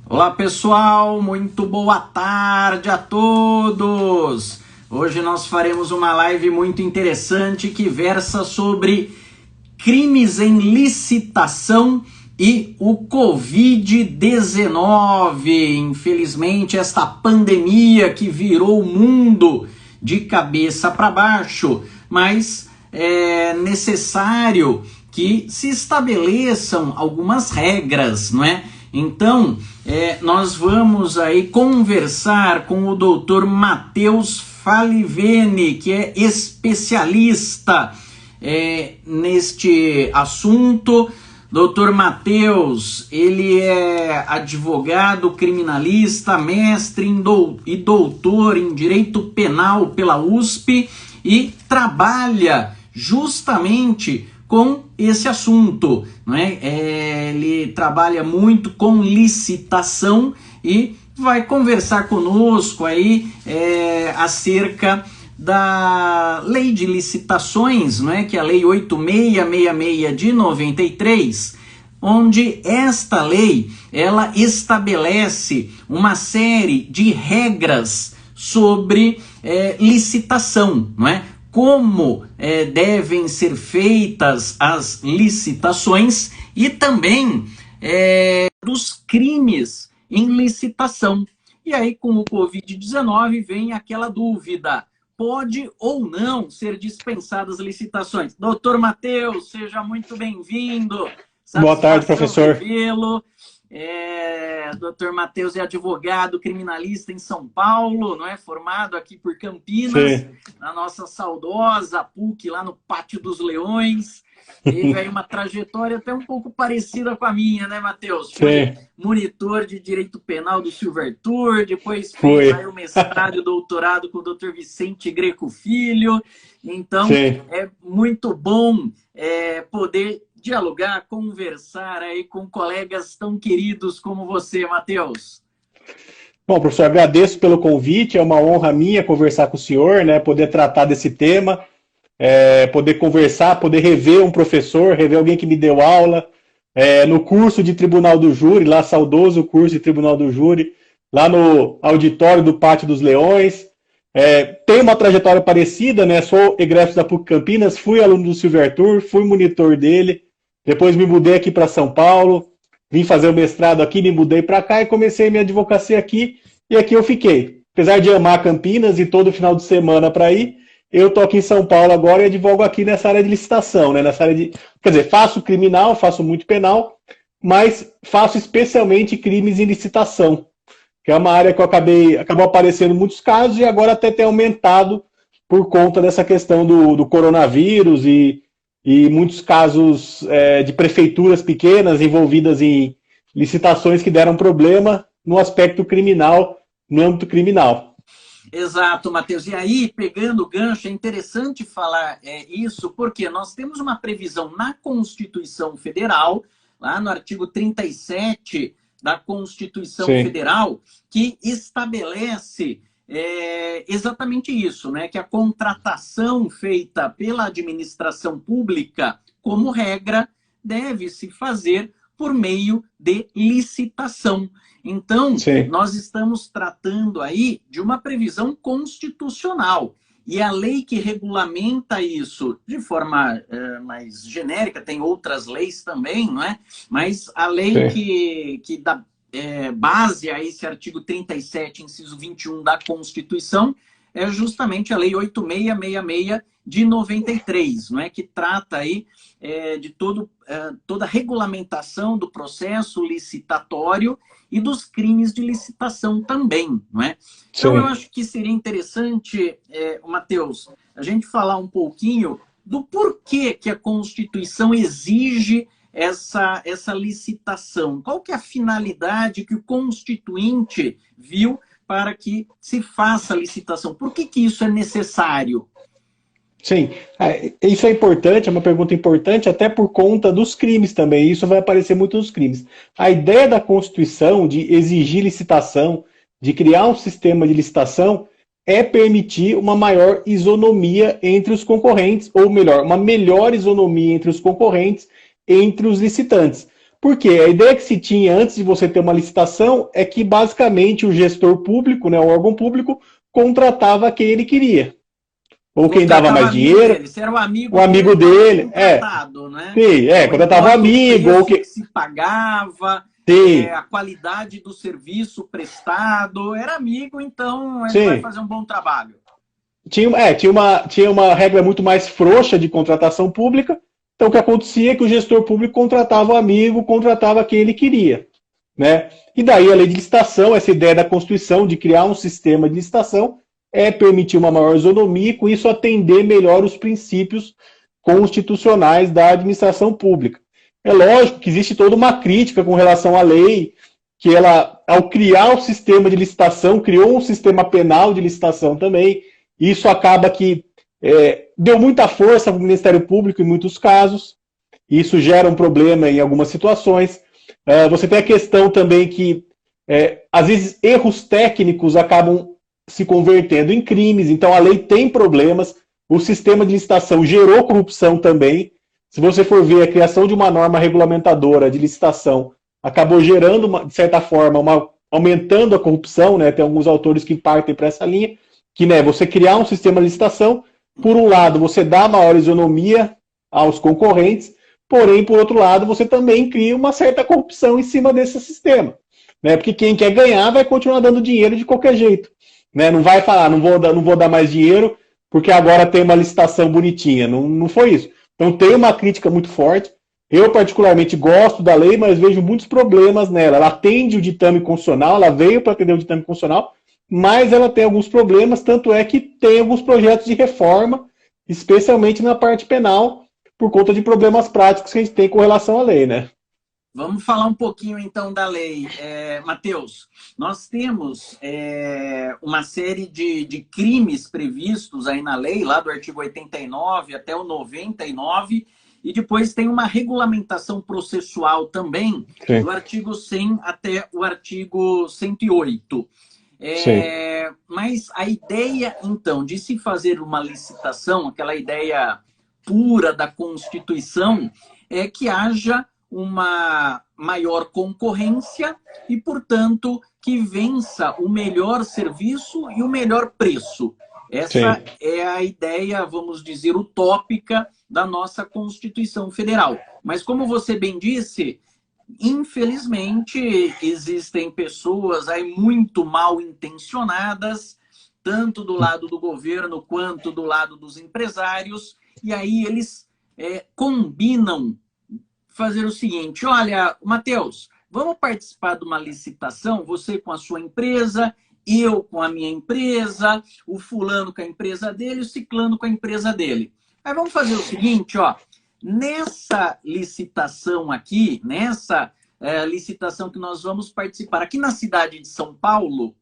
Olá pessoal, muito boa tarde a todos! Hoje nós faremos uma live muito interessante que versa sobre crimes em licitação e o Covid-19. Infelizmente, esta pandemia que virou o mundo de cabeça para baixo, mas é necessário que se estabeleçam algumas regras, não é? Então, nós vamos aí conversar com o doutor Matheus Falivene, que é especialista neste assunto. Doutor Matheus, ele é advogado criminalista, mestre e doutor em Direito Penal pela USP e trabalha justamente com esse assunto, não é? Ele trabalha muito com licitação e vai conversar conosco aí acerca da lei de licitações, não é? Que é a lei 8666 de 93, onde esta lei ela estabelece uma série de regras sobre licitação, não é? Como devem ser feitas as licitações e também dos crimes em licitação. E aí, com o Covid-19, vem aquela dúvida: pode ou não ser dispensadas licitações? Doutor Matheus, seja muito bem-vindo. Boa tarde, professor. Doutor Matheus é advogado criminalista em São Paulo, não é? Formado aqui por Campinas, sim, na nossa saudosa PUC, lá no Pátio dos Leões. Teve aí uma trajetória até um pouco parecida com a minha, né, Matheus? Foi monitor de Direito Penal do Silver Tour, depois fez aí o mestrado e doutorado com o Dr. Vicente Greco Filho. Então, é muito bom poder dialogar, conversar aí com colegas tão queridos como você, Matheus. Bom, professor, agradeço pelo convite, é uma honra minha conversar com o senhor, né, poder tratar desse tema, poder conversar, poder rever um professor, rever alguém que me deu aula, no curso de Tribunal do Júri, lá saudoso curso de Tribunal do Júri, lá no auditório do Pátio dos Leões. Tenho uma trajetória parecida, né, sou egresso da PUC Campinas, fui aluno do Silver Tour, fui monitor dele. Depois me mudei aqui para São Paulo, vim fazer o mestrado aqui, me mudei para cá e comecei minha advocacia aqui, e aqui eu fiquei. Apesar de amar Campinas e todo final de semana para ir, eu tô aqui em São Paulo agora e advogo aqui nessa área de licitação, né? Nessa área de, quer dizer, faço criminal, faço muito penal, mas faço especialmente crimes em licitação, que é uma área que acabou aparecendo muitos casos e agora até tem aumentado por conta dessa questão do coronavírus e muitos casos de prefeituras pequenas envolvidas em licitações que deram problema no aspecto criminal, no âmbito criminal. Exato, Matheus. E aí, pegando o gancho, é interessante falar isso, porque nós temos uma previsão na Constituição Federal, lá no artigo 37 da Constituição Federal, que estabelece exatamente isso, né? Que a contratação feita pela administração pública, como regra, deve se fazer por meio de licitação. Então, nós estamos tratando aí de uma previsão constitucional. E a lei que regulamenta isso de forma mais genérica, tem outras leis também, não é? Mas a lei que dá base a esse artigo 37, inciso 21 da Constituição, é justamente a Lei 8666 de 93, não é? Que trata aí de toda a regulamentação do processo licitatório e dos crimes de licitação também, não é? Então, eu acho que seria interessante, Matheus, a gente falar um pouquinho do porquê que a Constituição exige essa licitação. Qual que é a finalidade que o Constituinte viu para que se faça a licitação? Por que isso é necessário? Sim, isso é importante, é uma pergunta importante, até por conta dos crimes também, isso vai aparecer muito nos crimes. A ideia da Constituição de exigir licitação, de criar um sistema de licitação, é permitir uma maior isonomia entre os concorrentes, ou melhor, uma melhor isonomia entre os concorrentes, entre os licitantes. Porque a ideia que se tinha antes de você ter uma licitação é que basicamente o gestor público, né, o órgão público, contratava quem ele queria. Ou quem dava mais dinheiro, dele. Se era o o amigo dele, contratado, né? sim, contratava um amigo, ou que se pagava, a qualidade do serviço prestado, era amigo, então ele vai fazer um bom trabalho. Tinha uma regra muito mais frouxa de contratação pública, então o que acontecia é que o gestor público contratava o amigo, contratava quem ele queria, né? E daí a lei de licitação, essa ideia da Constituição de criar um sistema de licitação, é permitir uma maior isonomia e com isso atender melhor os princípios constitucionais da administração pública. É lógico que existe toda uma crítica com relação à lei, que ela, ao criar o sistema de licitação, criou um sistema penal de licitação também. Isso acaba que deu muita força para o Ministério Público em muitos casos. Isso gera um problema em algumas situações. Você tem a questão também que, às vezes, erros técnicos acabam se convertendo em crimes. Então, a lei tem problemas. O sistema de licitação gerou corrupção também. Se você for ver, a criação de uma norma regulamentadora de licitação acabou gerando, de certa forma, aumentando a corrupção, né? Tem alguns autores que partem para essa linha, que, né, você criar um sistema de licitação, por um lado, você dá maior isonomia aos concorrentes, porém, por outro lado, você também cria uma certa corrupção em cima desse sistema, né? Porque quem quer ganhar vai continuar dando dinheiro de qualquer jeito, né? Não vai falar, não vou dar mais dinheiro porque agora tem uma licitação bonitinha. Não foi isso. Então tem uma crítica muito forte. Eu, particularmente, gosto da lei, mas vejo muitos problemas nela. Ela atende o ditame constitucional, ela veio para atender o ditame constitucional, mas ela tem alguns problemas, tanto é que tem alguns projetos de reforma, especialmente na parte penal, por conta de problemas práticos que a gente tem com relação à lei, né? Vamos falar um pouquinho, então, da lei. Matheus, nós temos uma série de crimes previstos aí na lei, lá do artigo 89 até o 99, e depois tem uma regulamentação processual também, sim, do artigo 100 até o artigo 108. Mas a ideia, então, de se fazer uma licitação, aquela ideia pura da Constituição, é que haja uma maior concorrência e, portanto, que vença o melhor serviço e o melhor preço. Essa, sim, é a ideia, vamos dizer, utópica da nossa Constituição Federal. Mas, como você bem disse, infelizmente, existem pessoas aí muito mal intencionadas, tanto do lado do governo quanto do lado dos empresários, e aí eles combinam fazer o seguinte: olha, Matheus, vamos participar de uma licitação, você com a sua empresa, eu com a minha empresa, o fulano com a empresa dele, o ciclano com a empresa dele. Aí vamos fazer o seguinte, ó, nessa licitação aqui, nessa licitação que nós vamos participar aqui na cidade de São Paulo,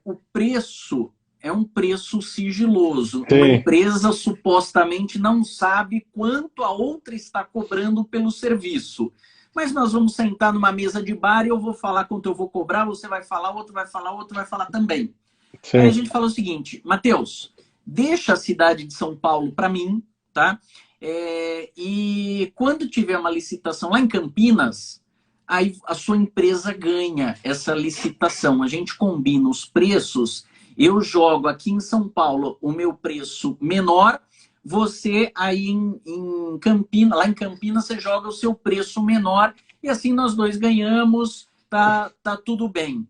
o preço é um preço sigiloso. Sim. Uma empresa supostamente não sabe quanto a outra está cobrando pelo serviço. Mas nós vamos sentar numa mesa de bar e eu vou falar quanto eu vou cobrar, você vai falar, outro vai falar, outro vai falar também. Sim. Aí a gente fala o seguinte: Matheus, deixa a cidade de São Paulo para mim, tá? E quando tiver uma licitação lá em Campinas, aí a sua empresa ganha essa licitação. A gente combina os preços. Eu jogo aqui em São Paulo o meu preço menor, você aí em Campinas, lá em Campinas você joga o seu preço menor e assim nós dois ganhamos, tá tudo bem.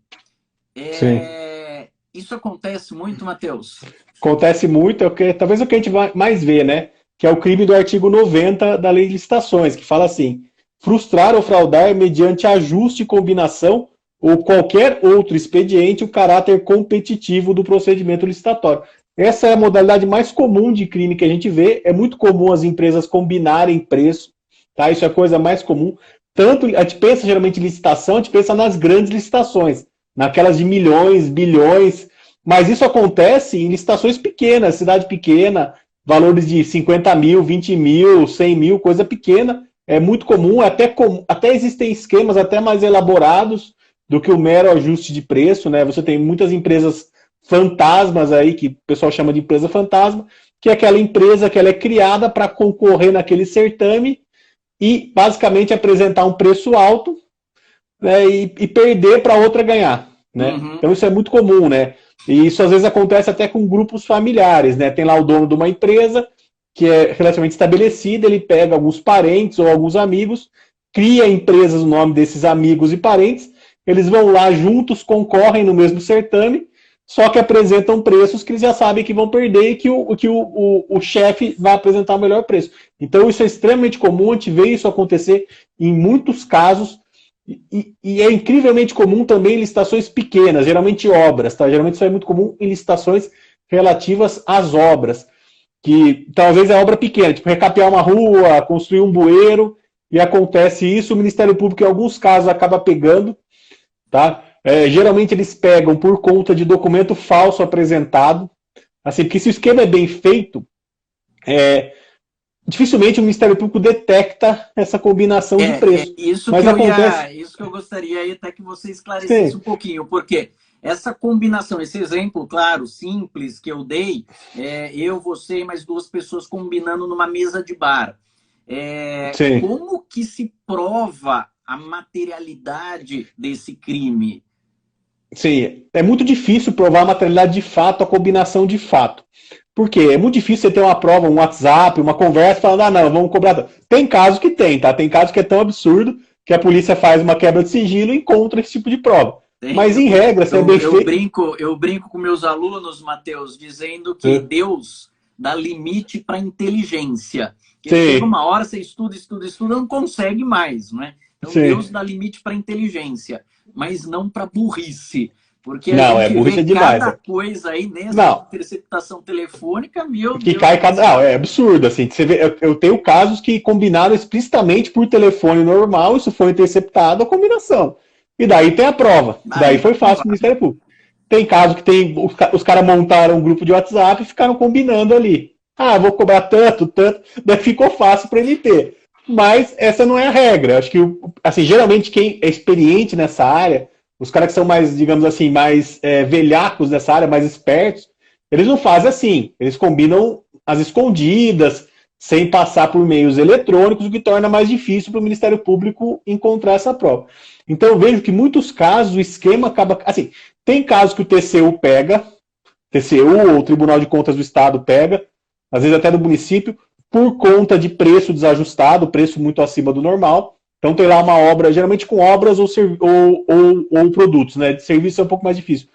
Isso acontece muito, Matheus? Acontece muito, talvez o que a gente vai mais vê, né? Que é o crime do artigo 90 da Lei de Licitações, que fala assim: frustrar ou fraudar mediante ajuste e combinação ou qualquer outro expediente o caráter competitivo do procedimento licitatório. Essa é a modalidade mais comum de crime que a gente vê. É muito comum as empresas combinarem preço, tá? Isso é a coisa mais comum. Tanto a gente pensa geralmente em licitação, a gente pensa nas grandes licitações, naquelas de milhões, bilhões, mas isso acontece em licitações pequenas, cidade pequena, valores de 50 mil, 20 mil, 100 mil, coisa pequena. É muito comum, até existem esquemas até mais elaborados do que o mero ajuste de preço, né? Você tem muitas empresas fantasmas aí, que o pessoal chama de empresa fantasma, que é aquela empresa que ela é criada para concorrer naquele certame, e basicamente apresentar um preço alto, né, e perder para outra ganhar, né? Uhum. Então isso é muito comum, né? E isso às vezes acontece até com grupos familiares, né? Tem lá o dono de uma empresa que é relativamente estabelecida, ele pega alguns parentes ou alguns amigos, cria empresas no nome desses amigos e parentes, eles vão lá juntos, concorrem no mesmo certame, só que apresentam preços que eles já sabem que vão perder e que o chefe vai apresentar o melhor preço. Então isso é extremamente comum, a gente vê isso acontecer em muitos casos, e é incrivelmente comum também em licitações pequenas, geralmente obras, tá? Geralmente isso é muito comum em licitações relativas às obras, que talvez é obra pequena, tipo recapear uma rua, construir um bueiro, e acontece isso, o Ministério Público em alguns casos acaba pegando, tá? Geralmente eles pegam por conta de documento falso apresentado, assim, porque se o esquema é bem feito, dificilmente o Ministério Público detecta essa combinação de preço. Isso Mas que acontece... isso que eu gostaria aí até que você esclarecesse Sim. um pouquinho, porque essa combinação, esse exemplo, claro, simples que eu dei, eu, você e mais duas pessoas combinando numa mesa de bar. Sim. Como que se prova a materialidade desse crime? Sim, é muito difícil provar a materialidade de fato, a combinação de fato. Por quê? É muito difícil você ter uma prova, um WhatsApp, uma conversa falando, ah, não, vamos cobrar. Tem casos que tem, tá? Tem casos que é tão absurdo que a polícia faz uma quebra de sigilo e encontra esse tipo de prova. Mas, em regra, se é bem feito... Eu brinco com meus alunos, Matheus, dizendo que Deus dá limite para a inteligência. Porque chega uma hora, você estuda, não consegue mais, não é? Então, Deus dá limite para a inteligência, mas não para burrice. Porque a gente burrice vê demais, cada coisa aí nessa interceptação telefônica, meu Deus. Cai cada... é absurdo, assim. Você vê, eu tenho casos que combinaram explicitamente por telefone normal, isso foi interceptado, a combinação. E daí tem a prova. Daí foi fácil para o Ministério Público. Tem caso que os caras montaram um grupo de WhatsApp e ficaram combinando ali. Ah, vou cobrar tanto, daí ficou fácil para ele ter. Mas essa não é a regra. Acho que, assim, geralmente quem é experiente nessa área, os caras que são mais, digamos assim, mais velhacos nessa área, mais espertos, eles não fazem assim. Eles combinam às escondidas, sem passar por meios eletrônicos, o que torna mais difícil para o Ministério Público encontrar essa prova. Então eu vejo que em muitos casos o esquema acaba... Assim, tem casos que o TCU pega, TCU ou o Tribunal de Contas do Estado pega, às vezes até do município, por conta de preço desajustado, preço muito acima do normal. Então tem lá uma obra, geralmente com obras ou produtos, né? De serviço é um pouco mais difícil.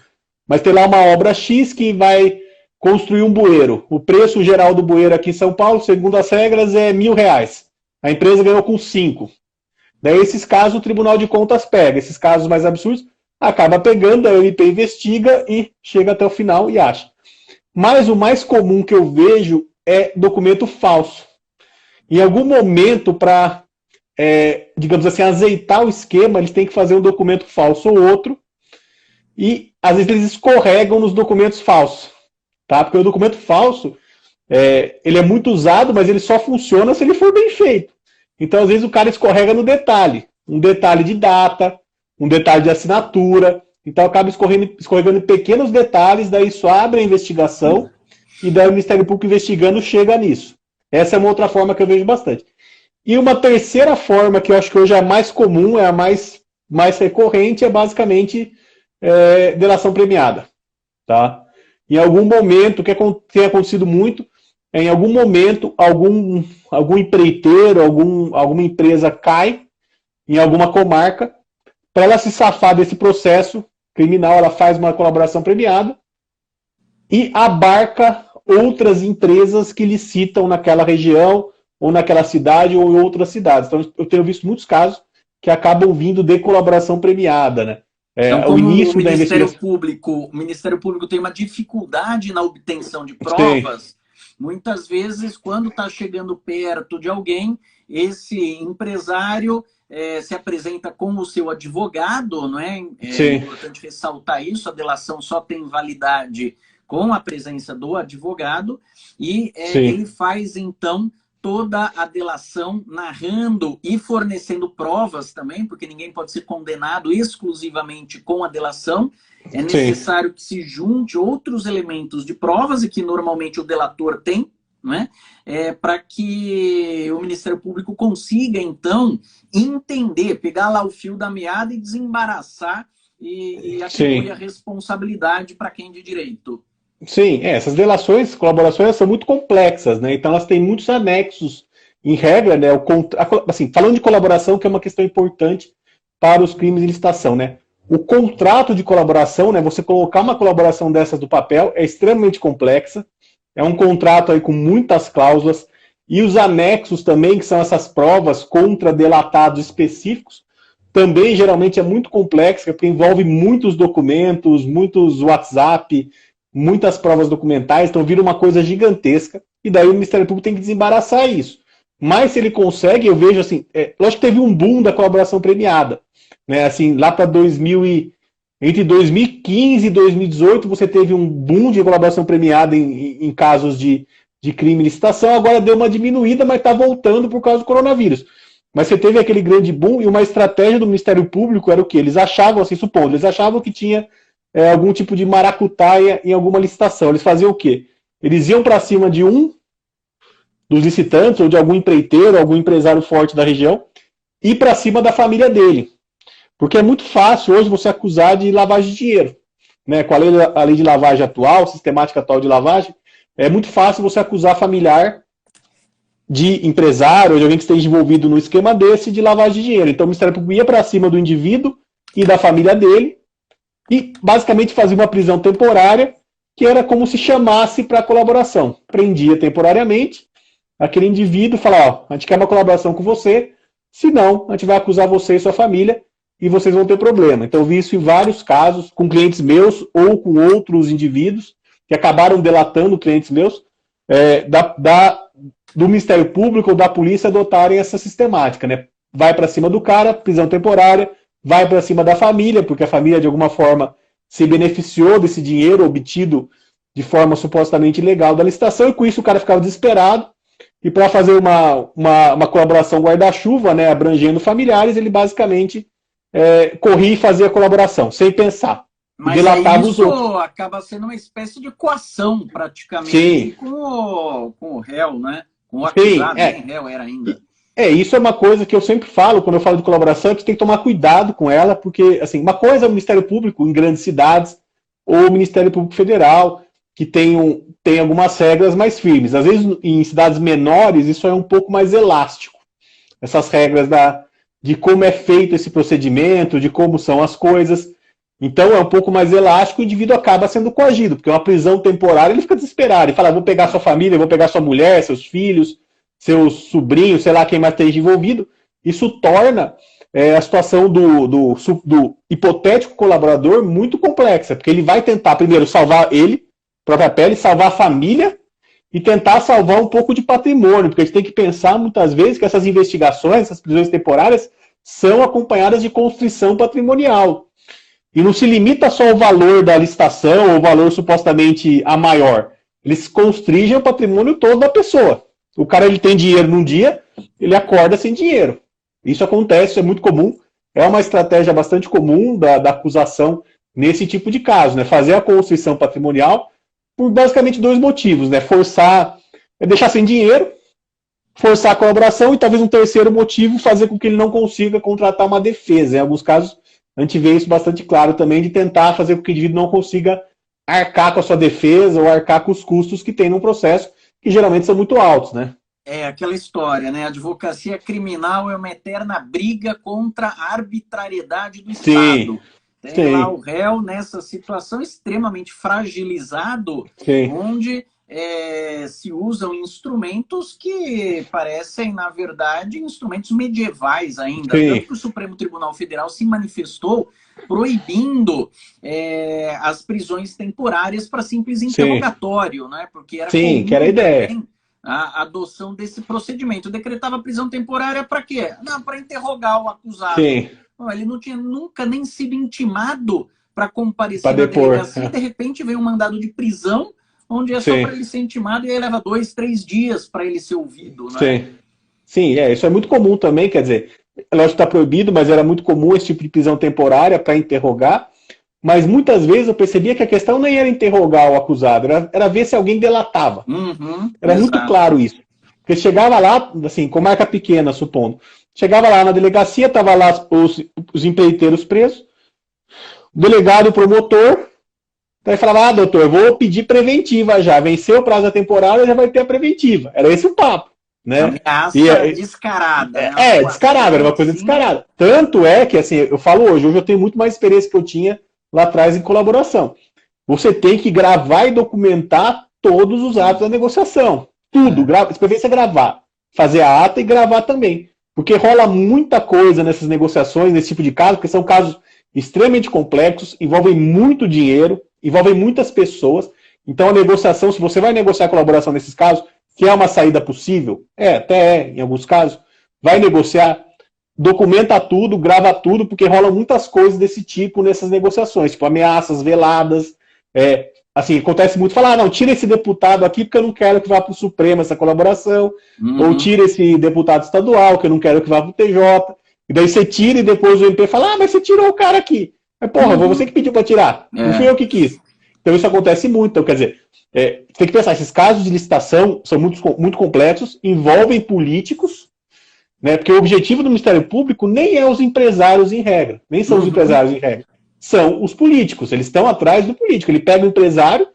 Mas tem lá uma obra X que vai construir um bueiro. O preço geral do bueiro aqui em São Paulo, segundo as regras, é R$1.000. A empresa ganhou com 5. Daí esses casos o Tribunal de Contas pega. Esses casos mais absurdos, acaba pegando, a MP investiga e chega até o final e acha. Mas o mais comum que eu vejo é documento falso. Em algum momento, para, digamos assim, azeitar o esquema, eles têm que fazer um documento falso ou outro, e às vezes eles escorregam nos documentos falsos. Tá? Porque o documento falso, ele é muito usado, mas ele só funciona se ele for bem feito. Então, às vezes, o cara escorrega no detalhe. Um detalhe de data, um detalhe de assinatura. Então, acaba escorregando em pequenos detalhes, daí isso abre a investigação, e daí o Ministério Público investigando chega nisso. Essa é uma outra forma que eu vejo bastante. E uma terceira forma, que eu acho que hoje é a mais comum, é a mais recorrente, é basicamente delação premiada. Tá? Em algum momento, o que tem acontecido muito, em algum momento, algum empreiteiro, alguma empresa cai em alguma comarca, para ela se safar desse processo criminal, ela faz uma colaboração premiada e abarca outras empresas que licitam naquela região, ou naquela cidade, ou em outras cidades. Então, eu tenho visto muitos casos que acabam vindo de colaboração premiada, né? Então, como o Ministério Público tem uma dificuldade na obtenção de provas, muitas vezes, quando está chegando perto de alguém, esse empresário se apresenta com o seu advogado, não é? É importante ressaltar isso, a delação só tem validade com a presença do advogado, e ele faz, então, toda a delação, narrando e fornecendo provas também, porque ninguém pode ser condenado exclusivamente com a delação. É necessário que se junte outros elementos de provas, e que normalmente o delator tem, né? Para que o Ministério Público consiga, então, entender, pegar lá o fio da meada e desembaraçar e atribuir a responsabilidade para quem de direito. Sim, essas delações, colaborações são muito complexas, né? Então elas têm muitos anexos. Em regra, né? Assim, falando de colaboração, que é uma questão importante para os crimes de licitação, né? O contrato de colaboração, né? Você colocar uma colaboração dessas no papel é extremamente complexa. É um contrato aí com muitas cláusulas. E os anexos também, que são essas provas contra delatados específicos, também geralmente é muito complexo, porque envolve muitos documentos, muitos WhatsApp, muitas provas documentais, então vira uma coisa gigantesca, e daí o Ministério Público tem que desembaraçar isso. Mas se ele consegue, eu vejo assim, lógico que teve um boom da colaboração premiada, né? Assim, lá para entre 2015 e 2018, você teve um boom de colaboração premiada em casos de crime e licitação, agora deu uma diminuída, mas está voltando por causa do coronavírus. Mas você teve aquele grande boom e uma estratégia do Ministério Público era o quê? Eles achavam, assim, supondo, eles achavam que tinha algum tipo de maracutaia em alguma licitação. Eles faziam o quê? Eles iam para cima de um dos licitantes ou de algum empreiteiro, algum empresário forte da região, e para cima da família dele. Porque é muito fácil hoje você acusar de lavagem de dinheiro. Né? Com a lei de lavagem atual, sistemática atual de lavagem, é muito fácil você acusar familiar de empresário ou de alguém que esteja envolvido no esquema desse de lavagem de dinheiro. Então o Ministério Público ia para cima do indivíduo e da família dele e basicamente fazia uma prisão temporária, que era como se chamasse para colaboração. Prendia temporariamente aquele indivíduo, falava, a gente quer uma colaboração com você, senão a gente vai acusar você e sua família e vocês vão ter problema. Então eu vi isso em vários casos, com clientes meus ou com outros indivíduos que acabaram delatando clientes meus, do Ministério Público ou da polícia adotarem essa sistemática, né? Vai para cima do cara, prisão temporária, vai para cima da família, porque a família de alguma forma se beneficiou desse dinheiro obtido de forma supostamente ilegal da licitação, e com isso o cara ficava desesperado, e para fazer uma colaboração guarda-chuva, né, abrangendo familiares, ele basicamente corria e fazia a colaboração, sem pensar. Mas isso acaba sendo uma espécie de coação, praticamente, com o réu, né? Com o acusado, nem réu era ainda. Isso é uma coisa que eu sempre falo, quando eu falo de colaboração, que você tem que tomar cuidado com ela, porque, assim, uma coisa é o Ministério Público em grandes cidades, ou o Ministério Público Federal, que tem algumas regras mais firmes. Às vezes, em cidades menores, isso é um pouco mais elástico. Essas regras de como é feito esse procedimento, de como são as coisas. Então, é um pouco mais elástico e o indivíduo acaba sendo coagido, porque uma prisão temporária, ele fica desesperado. Ele fala, vou pegar sua família, vou pegar sua mulher, seus filhos, seus sobrinhos, sei lá quem mais esteja envolvido. Isso torna a situação do hipotético colaborador muito complexa, porque ele vai tentar, primeiro, salvar ele, própria pele, salvar a família e tentar salvar um pouco de patrimônio, porque a gente tem que pensar muitas vezes que essas investigações, essas prisões temporárias, são acompanhadas de constrição patrimonial. E não se limita só ao valor da licitação ou o valor supostamente a maior. Eles constringem o patrimônio todo da pessoa. O cara ele tem dinheiro num dia, ele acorda sem dinheiro. Isso acontece, é muito comum. É uma estratégia bastante comum da acusação nesse tipo de caso, né? Fazer a constrição patrimonial por basicamente dois motivos, né? Deixar sem dinheiro, forçar a colaboração e talvez um terceiro motivo, fazer com que ele não consiga contratar uma defesa. Em alguns casos, a gente vê isso bastante claro também, de tentar fazer com que o indivíduo não consiga arcar com a sua defesa ou arcar com os custos que tem num processo, que geralmente são muito altos, né? É aquela história, né? A advocacia criminal é uma eterna briga contra a arbitrariedade do Estado. Tem lá o réu nessa situação extremamente fragilizado, onde se usam instrumentos que parecem, na verdade, instrumentos medievais ainda. Tanto que o Supremo Tribunal Federal se manifestou proibindo as prisões temporárias para simples interrogatório, né? Porque era que era a ideia. A adoção desse procedimento. Decretava prisão temporária para quê? Não, para interrogar o acusado. Ele não tinha nunca nem sido intimado para comparecer na delegacia. De repente veio um mandado de prisão, onde é só para ele ser intimado, e aí leva 2, 3 dias para ele ser ouvido. Né? Sim, isso é muito comum também, quer dizer, lógico que está proibido, mas era muito comum esse tipo de prisão temporária para interrogar. Mas muitas vezes eu percebia que a questão nem era interrogar o acusado, era ver se alguém delatava. Era muito claro isso. Porque chegava lá, assim, com marca pequena, supondo. Chegava lá na delegacia, tava lá os empreiteiros presos, o delegado, o promotor, daí falava, doutor, vou pedir preventiva já, venceu o prazo da temporada, já vai ter a preventiva. Era esse o papo, né? Ameaça descarada. Né? Descarada, era uma coisa descarada. Tanto é que, assim, eu falo hoje eu tenho muito mais experiência que eu tinha lá atrás em colaboração. Você tem que gravar e documentar todos os atos da negociação. Tudo, de preferência gravar. Fazer a ata e gravar também. Porque rola muita coisa nessas negociações, nesse tipo de caso, porque são casos extremamente complexos, envolvem muito dinheiro, envolvem muitas pessoas. Então a negociação, se você vai negociar a colaboração nesses casos, que é uma saída possível, até em alguns casos, vai negociar, documenta tudo, grava tudo, porque rolam muitas coisas desse tipo nessas negociações, tipo ameaças veladas, assim, acontece muito, falar, não, tira esse deputado aqui porque eu não quero que vá para o Supremo essa colaboração, ou tira esse deputado estadual que eu não quero que vá para o TJ, e daí você tira e depois o MP fala, mas você tirou o cara aqui. Mas, porra, foi você que pediu para tirar, não fui eu que quis. Então isso acontece muito, então quer dizer, tem que pensar, esses casos de licitação são muito complexos, envolvem políticos, né, porque o objetivo do Ministério Público nem é os empresários em regra, nem são os empresários em regra, são os políticos, eles estão atrás do político, ele pega o empresário,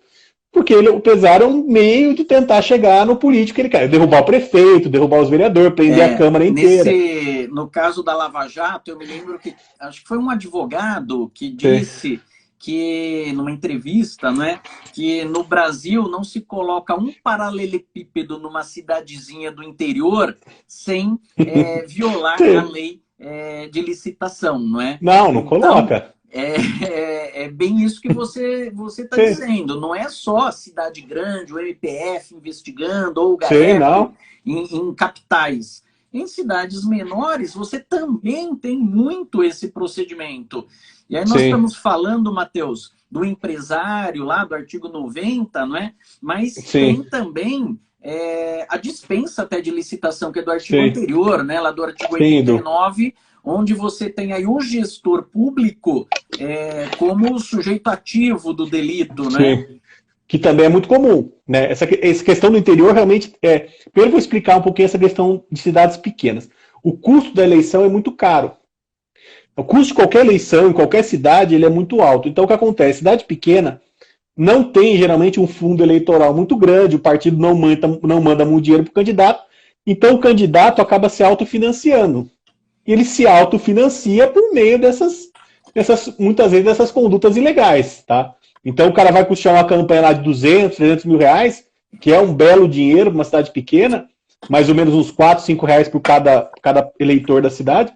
porque o empresário é um meio de tentar chegar no político que ele quer, derrubar o prefeito, derrubar os vereadores, prender a Câmara inteira. No caso da Lava Jato, eu me lembro que, acho que foi um advogado que disse que, numa entrevista, né, que no Brasil não se coloca um paralelepípedo numa cidadezinha do interior sem violar a lei de licitação, não é? Não coloca. É bem isso que você está dizendo. Não é só a cidade grande, o MPF investigando, ou o GAECO em capitais. Em cidades menores, você também tem muito esse procedimento. E aí nós estamos falando, Matheus, do empresário lá, do artigo 90, não é? Mas tem também a dispensa até de licitação, que é do artigo anterior, né? Lá do artigo 89, onde você tem aí o gestor público como sujeito ativo do delito, né? Que também é muito comum, né? Essa questão do interior realmente primeiro vou explicar um pouquinho essa questão de cidades pequenas. O custo da eleição é muito caro. O custo de qualquer eleição, em qualquer cidade, ele é muito alto. Então, o que acontece? Cidade pequena não tem, geralmente, um fundo eleitoral muito grande, o partido não manda muito dinheiro para o candidato, então o candidato acaba se autofinanciando. E ele se autofinancia por meio muitas vezes, dessas condutas ilegais, tá? Então, o cara vai custear uma campanha lá de 200, 300 mil reais, que é um belo dinheiro para uma cidade pequena, mais ou menos uns 4, 5 reais por cada eleitor da cidade,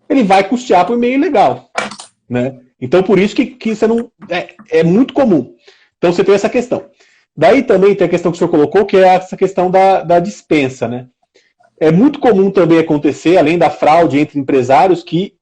ele vai custear por meio ilegal, né? Então, por isso que você não... É muito comum. Então, você tem essa questão. Daí também tem a questão que o senhor colocou, que é essa questão da dispensa, né? É muito comum também acontecer, além da fraude entre empresários, que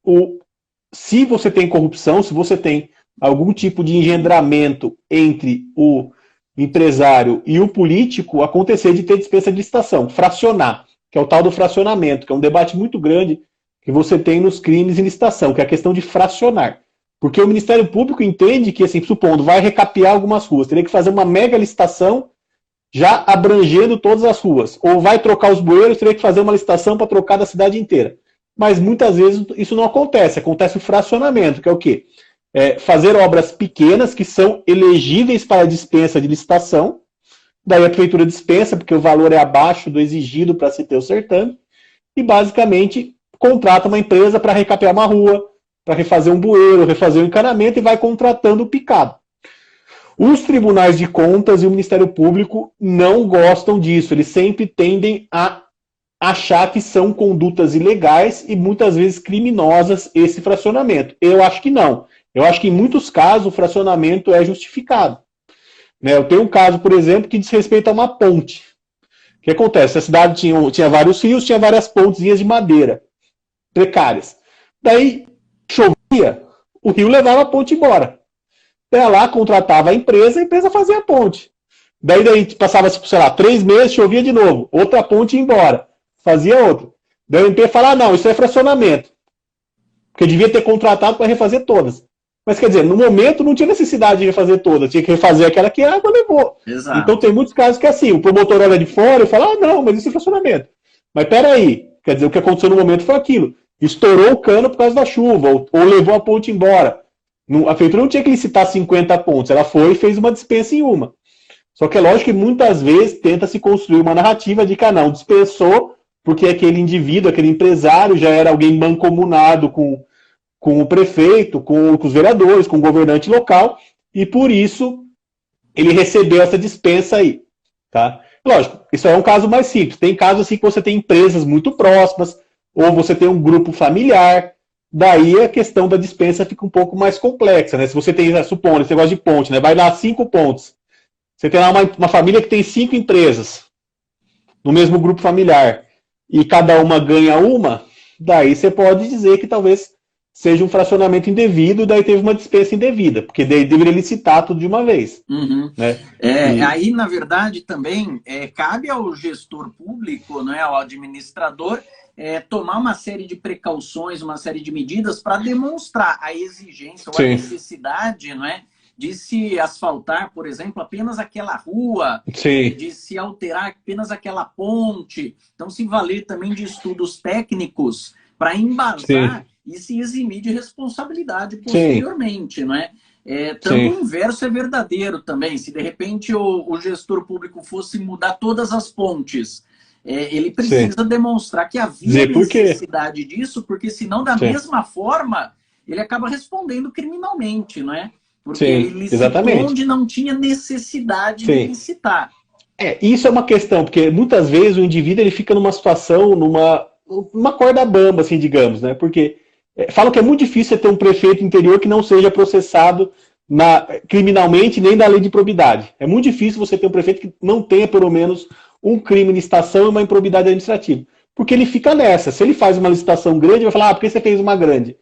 se você tem corrupção, se você tem algum tipo de engendramento entre o empresário e o político, acontecer de ter dispensa de licitação, fracionar, que é o tal do fracionamento, que é um debate muito grande que você tem nos crimes em licitação, que é a questão de fracionar. Porque o Ministério Público entende que, assim, supondo, vai recapear algumas ruas, teria que fazer uma mega licitação já abrangendo todas as ruas. Ou vai trocar os bueiros, teria que fazer uma licitação para trocar da cidade inteira. Mas muitas vezes isso não acontece. Acontece o fracionamento, que é o quê? Fazer obras pequenas que são elegíveis para a dispensa de licitação. Daí a prefeitura dispensa, porque o valor é abaixo do exigido para se ter o certame. E basicamente contrata uma empresa para recapear uma rua, para refazer um bueiro, refazer um encanamento e vai contratando o picado. Os tribunais de contas e o Ministério Público não gostam disso. Eles sempre tendem a achar que são condutas ilegais e muitas vezes criminosas esse fracionamento. Eu acho que não. Eu acho que em muitos casos o fracionamento é justificado. Né? Eu tenho um caso, por exemplo, que diz respeito a uma ponte. O que acontece? A cidade tinha vários rios, tinha várias pontezinhas de madeira precárias. Daí chovia, o rio levava a ponte embora. Daí lá contratava a empresa fazia a ponte. Daí passava, sei lá, 3 meses, chovia de novo, outra ponte ia embora, fazia outra. Daí o MP fala, não, isso é fracionamento. Porque devia ter contratado para refazer todas. Mas quer dizer, no momento não tinha necessidade de refazer toda, tinha que refazer aquela que a água levou. Exato. Então tem muitos casos que é assim, o promotor olha de fora e fala, não, mas isso é fracionamento. Mas peraí, quer dizer, o que aconteceu no momento foi aquilo. Estourou o cano por causa da chuva, ou levou a ponte embora. A prefeitura não tinha que licitar 50 pontes, ela foi e fez uma dispensa em uma. Só que é lógico que muitas vezes tenta se construir uma narrativa de que não, dispensou porque aquele indivíduo, aquele empresário já era alguém mancomunado com o prefeito, com os vereadores, com o governante local, e por isso ele recebeu essa dispensa aí. Tá? Lógico, isso é um caso mais simples. Tem casos assim que você tem empresas muito próximas, ou você tem um grupo familiar, daí a questão da dispensa fica um pouco mais complexa. Né? Se você tem, supondo, esse negócio de ponte, né? Vai lá 5 pontes. Você tem lá uma família que tem 5 empresas no mesmo grupo familiar e cada uma ganha uma, daí você pode dizer que talvez seja um fracionamento indevido, daí teve uma dispensa indevida, porque daí deveria licitar tudo de uma vez. Uhum. Né? Aí, na verdade, também cabe ao gestor público, né, ao administrador, tomar uma série de precauções, uma série de medidas para demonstrar a exigência ou a necessidade, não é, de se asfaltar, por exemplo, apenas aquela rua, de se alterar apenas aquela ponte. Então, se valer também de estudos técnicos para embasar e se eximir de responsabilidade posteriormente, não é? Também o inverso é verdadeiro também. Se, de repente, o gestor público fosse mudar todas as pontes, ele precisa demonstrar que havia necessidade disso, porque senão, da mesma forma, ele acaba respondendo criminalmente, não é? Porque ele licitou onde não tinha necessidade de licitar. Isso é uma questão, porque muitas vezes o indivíduo ele fica numa situação, numa corda bamba, assim, digamos, né? Porque falam que é muito difícil você ter um prefeito interior que não seja processado criminalmente nem da lei de improbidade. É muito difícil você ter um prefeito que não tenha, pelo menos, um crime em licitação e uma improbidade administrativa. Porque ele fica nessa. Se ele faz uma licitação grande, vai falar, por que você fez uma grande?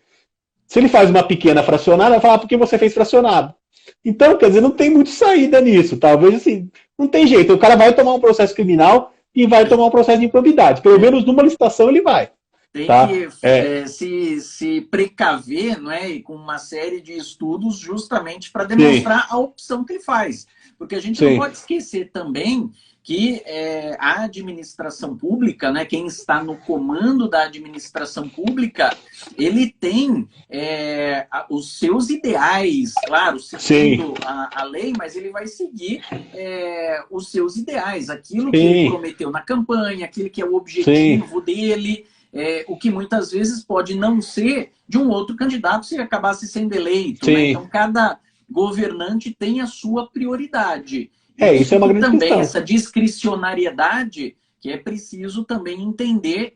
Se ele faz uma pequena fracionada, vai falar, por que você fez fracionado? Então, quer dizer, não tem muito saída nisso. Talvez assim, não tem jeito. O cara vai tomar um processo criminal e vai tomar um processo de improbidade. Pelo menos numa licitação ele vai. Tem que se precaver, não é? E com uma série de estudos justamente para demonstrar a opção que ele faz. Porque a gente não pode esquecer também que a administração pública, né, quem está no comando da administração pública, ele tem os seus ideais, claro, seguindo a lei, mas ele vai seguir os seus ideais, aquilo que ele prometeu na campanha, aquilo que é o objetivo dele, o que muitas vezes pode não ser de um outro candidato se ele acabasse sendo eleito. Né? Então, cada governante tem a sua prioridade. Isso é uma grande também questão. Essa discricionariedade que é preciso também entender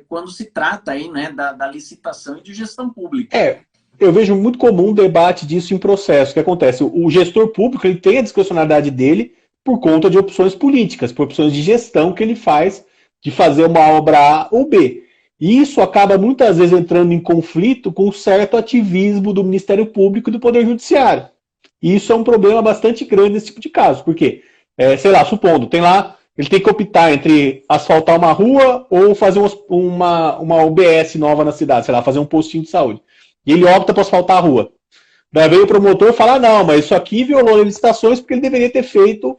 quando se trata aí, né, da licitação e de gestão pública. Eu vejo muito comum um debate disso em processo. O que acontece? O gestor público ele tem a discricionariedade dele por conta de opções políticas, por opções de gestão que ele faz de fazer uma obra A ou B. E isso acaba muitas vezes entrando em conflito com um certo ativismo do Ministério Público e do Poder Judiciário. E isso é um problema bastante grande nesse tipo de caso, porque, sei lá, supondo, ele tem que optar entre asfaltar uma rua ou fazer uma UBS nova na cidade, sei lá, fazer um postinho de saúde. E ele opta por asfaltar a rua. Daí vem o promotor e fala, não, mas isso aqui violou as licitações porque ele deveria ter feito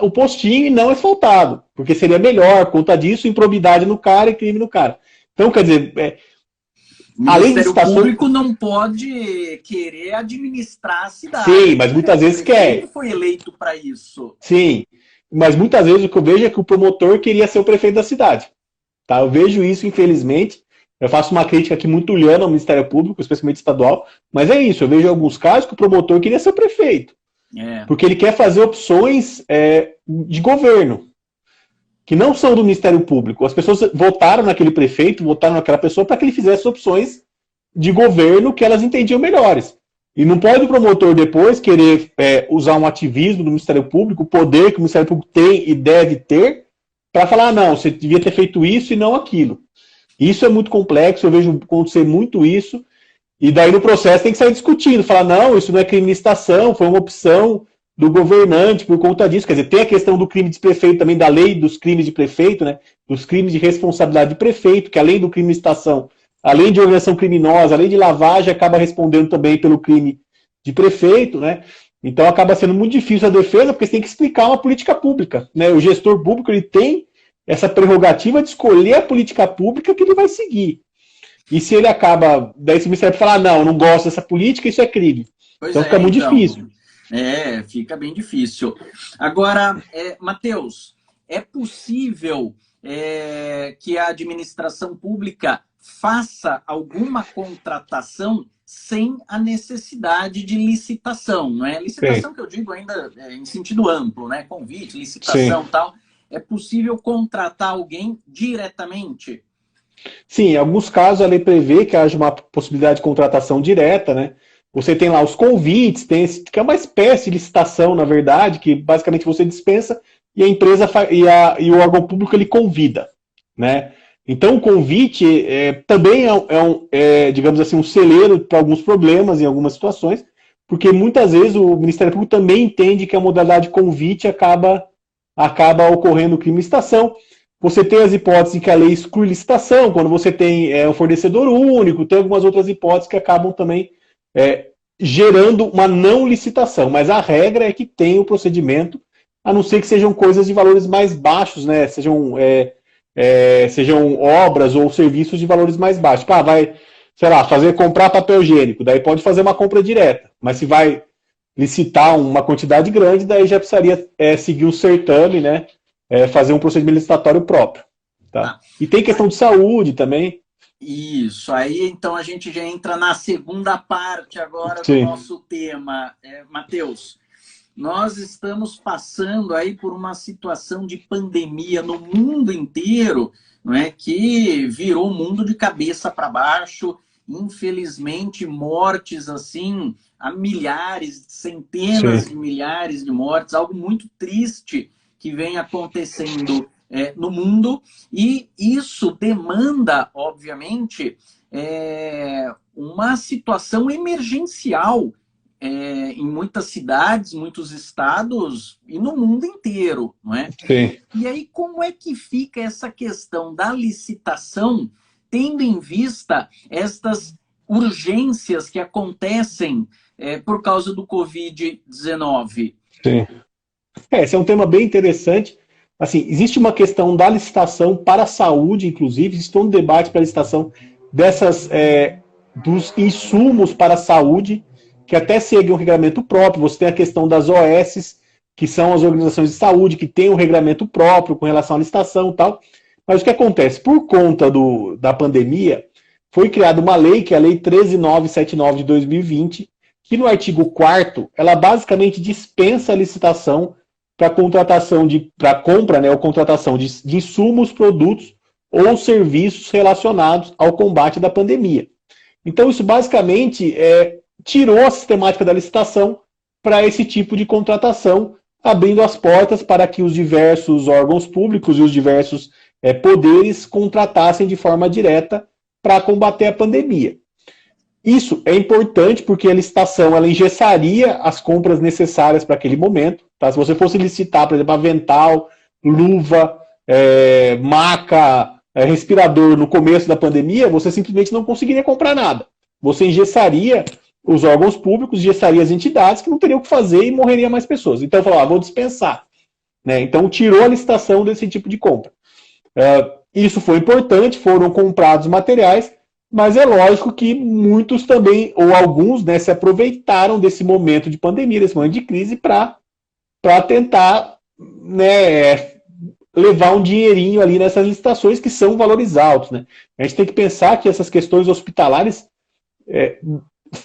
o postinho e não asfaltado, porque seria melhor, por conta disso, improbidade no cara e crime no cara. Então, quer dizer... O Ministério Público não pode querer administrar a cidade. Sim, mas muitas vezes quer. Ele foi eleito para isso. Sim, mas muitas vezes o que eu vejo é que o promotor queria ser o prefeito da cidade. Tá? Eu vejo isso, infelizmente. Eu faço uma crítica aqui muito liana ao Ministério Público, especialmente estadual, mas é isso. Eu vejo alguns casos que o promotor queria ser o prefeito. Porque ele quer fazer opções de governo, que não são do Ministério Público. As pessoas votaram naquele prefeito, votaram naquela pessoa para que ele fizesse opções de governo que elas entendiam melhores. E não pode o promotor depois querer usar um ativismo do Ministério Público, o poder que o Ministério Público tem e deve ter, para falar, não, você devia ter feito isso e não aquilo. Isso é muito complexo, eu vejo acontecer muito isso, e daí no processo tem que sair discutindo, falar, não, isso não é crime de licitação, foi uma opção do governante por conta disso. Quer dizer, tem a questão do crime de prefeito também, da lei dos crimes de prefeito, né? Dos crimes de responsabilidade de prefeito, que além do crime de licitação, além de organização criminosa, além de lavagem, acaba respondendo também pelo crime de prefeito, né? Então acaba sendo muito difícil a defesa, porque você tem que explicar uma política pública, né? O gestor público, ele tem essa prerrogativa de escolher a política pública que ele vai seguir. E se ele acaba, daí se o Ministério falar, não, não gosto dessa política, isso é crime. Então fica muito difícil. Fica bem difícil. Agora, Matheus, é possível que a administração pública faça alguma contratação sem a necessidade de licitação, não é? Licitação Sim. que eu digo ainda em sentido amplo, né? Convite, licitação e tal. É possível contratar alguém diretamente? Sim, em alguns casos a lei prevê que haja uma possibilidade de contratação direta, né? Você tem lá os convites, que é uma espécie de licitação, na verdade, que basicamente você dispensa e a empresa e o órgão público ele convida, né? Então o convite também digamos assim, um celeiro para alguns problemas em algumas situações, porque muitas vezes o Ministério Público também entende que a modalidade convite acaba ocorrendo crime de licitação. Você tem as hipóteses em que a lei exclui licitação, quando você tem um fornecedor único, tem algumas outras hipóteses que acabam também gerando uma não licitação, mas a regra é que tem o procedimento, a não ser que sejam coisas de valores mais baixos, né? Sejam obras ou serviços de valores mais baixos. Vai, sei lá, comprar papel higiênico, daí pode fazer uma compra direta, mas se vai licitar uma quantidade grande, daí já precisaria seguir o certame, né? Fazer um procedimento licitatório próprio. Tá? E tem questão de saúde também. Isso, aí então a gente já entra na segunda parte agora do nosso tema. Matheus, nós estamos passando aí por uma situação de pandemia no mundo inteiro, não é? Que virou o mundo de cabeça para baixo. Infelizmente, mortes assim, a milhares, centenas de milhares de mortes, algo muito triste que vem acontecendo no mundo, e isso demanda, obviamente, uma situação emergencial em muitas cidades, muitos estados e no mundo inteiro, não é? Sim. E aí, como é que fica essa questão da licitação, tendo em vista estas urgências que acontecem por causa do Covid-19? Sim. Esse é um tema bem interessante. Assim, existe uma questão da licitação para a saúde, inclusive, existe um debate para a licitação dos insumos para a saúde, que até segue um regulamento próprio. Você tem a questão das OS, que são as organizações de saúde, que têm um regulamento próprio com relação à licitação e tal. Mas o que acontece? Por conta da pandemia, foi criada uma lei, que é a Lei 13.979 de 2020, que no artigo 4º, ela basicamente dispensa a licitação para contratação para compra, né, ou contratação de insumos, produtos ou serviços relacionados ao combate da pandemia. Então, isso basicamente tirou a sistemática da licitação para esse tipo de contratação, abrindo as portas para que os diversos órgãos públicos e os diversos poderes contratassem de forma direta para combater a pandemia. Isso é importante porque a licitação ela engessaria as compras necessárias para aquele momento. Tá? Se você fosse licitar, por exemplo, avental, luva, maca, respirador no começo da pandemia, você simplesmente não conseguiria comprar nada. Você engessaria os órgãos públicos, engessaria as entidades que não teriam o que fazer e morreria mais pessoas. Então, falou, vou dispensar. Né? Então, tirou a licitação desse tipo de compra. Isso foi importante, foram comprados materiais, mas é lógico que muitos também, ou alguns, né, se aproveitaram desse momento de pandemia, desse momento de crise, para tentar, né, levar um dinheirinho ali nessas licitações que são valores altos. Né? A gente tem que pensar que essas questões hospitalares,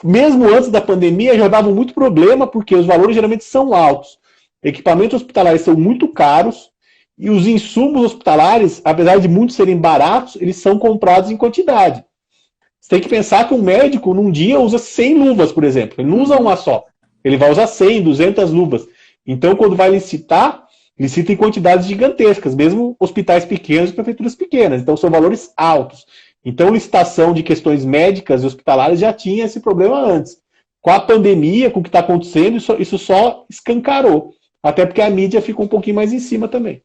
mesmo antes da pandemia, já davam muito problema, porque os valores geralmente são altos. Equipamentos hospitalares são muito caros, e os insumos hospitalares, apesar de muitos serem baratos, eles são comprados em quantidade. Você tem que pensar que um médico, num dia, usa 100 luvas, por exemplo. Ele não usa uma só. Ele vai usar 100, 200 luvas. Então, quando vai licitar, licita em quantidades gigantescas, mesmo hospitais pequenos e prefeituras pequenas. Então, são valores altos. Então, licitação de questões médicas e hospitalares já tinha esse problema antes. Com a pandemia, com o que está acontecendo, isso só escancarou. Até porque a mídia fica um pouquinho mais em cima também.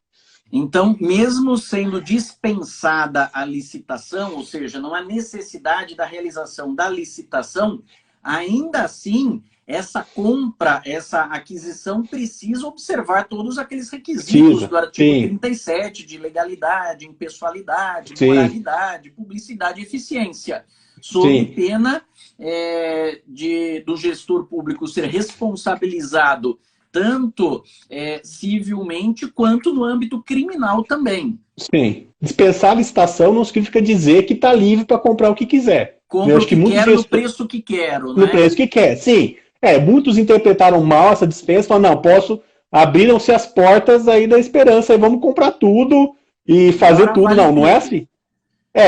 Então, mesmo sendo dispensada a licitação, ou seja, não há necessidade da realização da licitação, ainda assim, essa compra, essa aquisição precisa observar todos aqueles requisitos do artigo 37 de legalidade, impessoalidade, moralidade, publicidade e eficiência, sob pena do gestor público ser responsabilizado tanto civilmente quanto no âmbito criminal também. Sim. Dispensar a licitação não significa dizer que está livre para comprar o que quiser. Compra o que quero no preço que quero, né? No preço que quer, sim. Muitos interpretaram mal essa dispensa, falaram, não, abriram-se as portas aí da esperança, aí vamos comprar tudo e fazer tudo. Vale não é assim.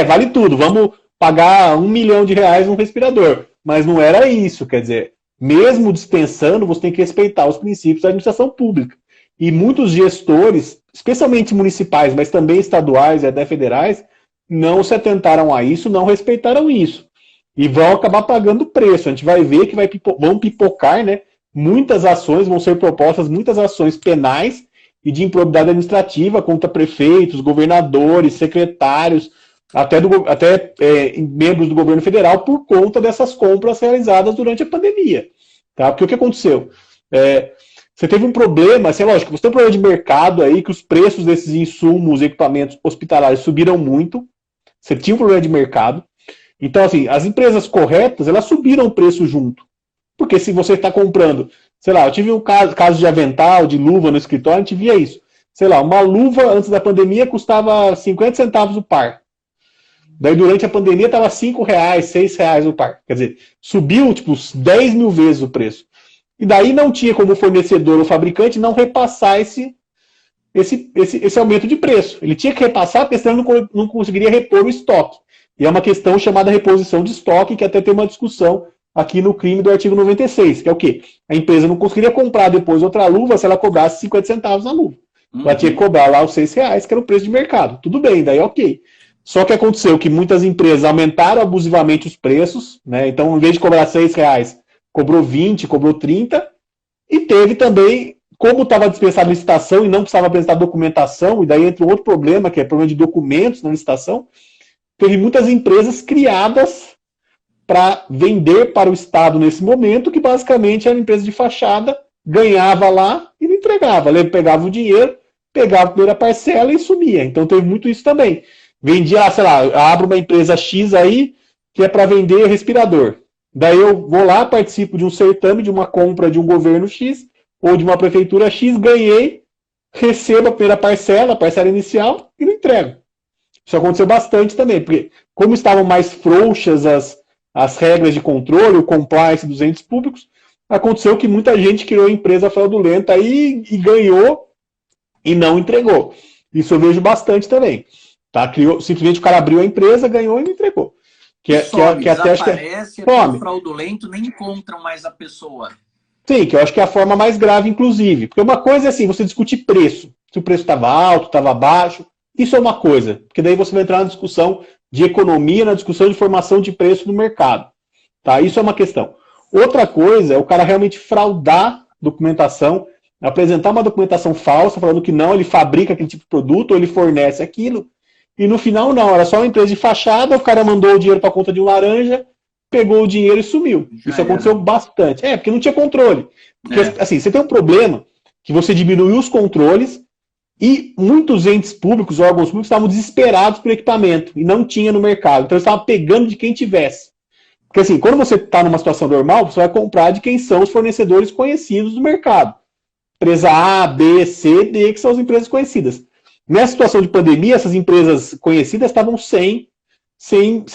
Vale tudo, vamos pagar R$1 milhão num respirador. Mas não era isso, quer dizer, mesmo dispensando, você tem que respeitar os princípios da administração pública. E muitos gestores, especialmente municipais, mas também estaduais e até federais, não se atentaram a isso, não respeitaram isso. E vão acabar pagando preço. A gente vai ver que vão pipocar, né? Muitas ações vão ser propostas, muitas ações penais e de improbidade administrativa contra prefeitos, governadores, secretários, até membros do governo federal por conta dessas compras realizadas durante a pandemia. Tá? Porque o que aconteceu? Você teve um problema, assim, lógico, você tem um problema de mercado aí, que os preços desses insumos e equipamentos hospitalares subiram muito. Você tinha um problema de mercado. Então, assim, as empresas corretas, elas subiram o preço junto. Porque se você está comprando, sei lá, eu tive um caso de avental, de luva no escritório, a gente via isso. Sei lá, uma luva antes da pandemia custava 50 centavos o par. Daí, durante a pandemia, estava R$5, R$6 o par. Quer dizer, subiu, tipo, 10 mil vezes o preço. E daí não tinha como o fornecedor ou fabricante não repassar esse aumento de preço. Ele tinha que repassar, porque senão não conseguiria repor o estoque. E é uma questão chamada reposição de estoque, que até tem uma discussão aqui no crime do artigo 96, que é o quê? A empresa não conseguiria comprar depois outra luva se ela cobrasse 50 centavos na luva. Ela tinha que cobrar lá os R$6, que era o preço de mercado. Tudo bem, daí ok. Só que aconteceu que muitas empresas aumentaram abusivamente os preços, né? Então, em vez de cobrar R$6, cobrou 20, cobrou 30, e teve também, como estava dispensada a licitação e não precisava apresentar documentação, e daí entra um outro problema, que é o problema de documentos na licitação, teve muitas empresas criadas para vender para o Estado nesse momento, que basicamente era empresa de fachada, ganhava lá e não entregava. Ele pegava o dinheiro, pegava a primeira parcela e sumia. Então teve muito isso também. Vendia, sei lá, abro uma empresa X aí, que é para vender respirador. Daí eu vou lá, participo de um certame, de uma compra de um governo X, ou de uma prefeitura X, ganhei, recebo a primeira parcela, a parcela inicial, e não entrego. Isso aconteceu bastante também, porque como estavam mais frouxas as regras de controle, o compliance dos entes públicos, aconteceu que muita gente criou empresa fraudulenta aí e ganhou e não entregou. Isso eu vejo bastante também. Tá? Simplesmente o cara abriu a empresa, ganhou e não entregou. Que até acho que é fraudulento, nem encontram mais a pessoa. Sim, que eu acho que é a forma mais grave, inclusive. Porque uma coisa é assim, você discutir preço. Se o preço estava alto, estava baixo. Isso é uma coisa, porque daí você vai entrar na discussão de economia, na discussão de formação de preço no mercado. Tá? Isso é uma questão. Outra coisa é o cara realmente fraudar documentação, apresentar uma documentação falsa, falando que não, ele fabrica aquele tipo de produto, ou ele fornece aquilo, e no final não, era só uma empresa de fachada, o cara mandou o dinheiro para a conta de um laranja, pegou o dinheiro e sumiu. Isso aconteceu bastante. Porque não tinha controle. Porque, assim, você tem um problema que você diminuiu os controles, e muitos entes públicos, órgãos públicos, estavam desesperados por equipamento e não tinha no mercado. Então eles estavam pegando de quem tivesse. Porque assim, quando você está numa situação normal, você vai comprar de quem são os fornecedores conhecidos do mercado. Empresa A, B, C, D, que são as empresas conhecidas. Nessa situação de pandemia, essas empresas conhecidas estavam sem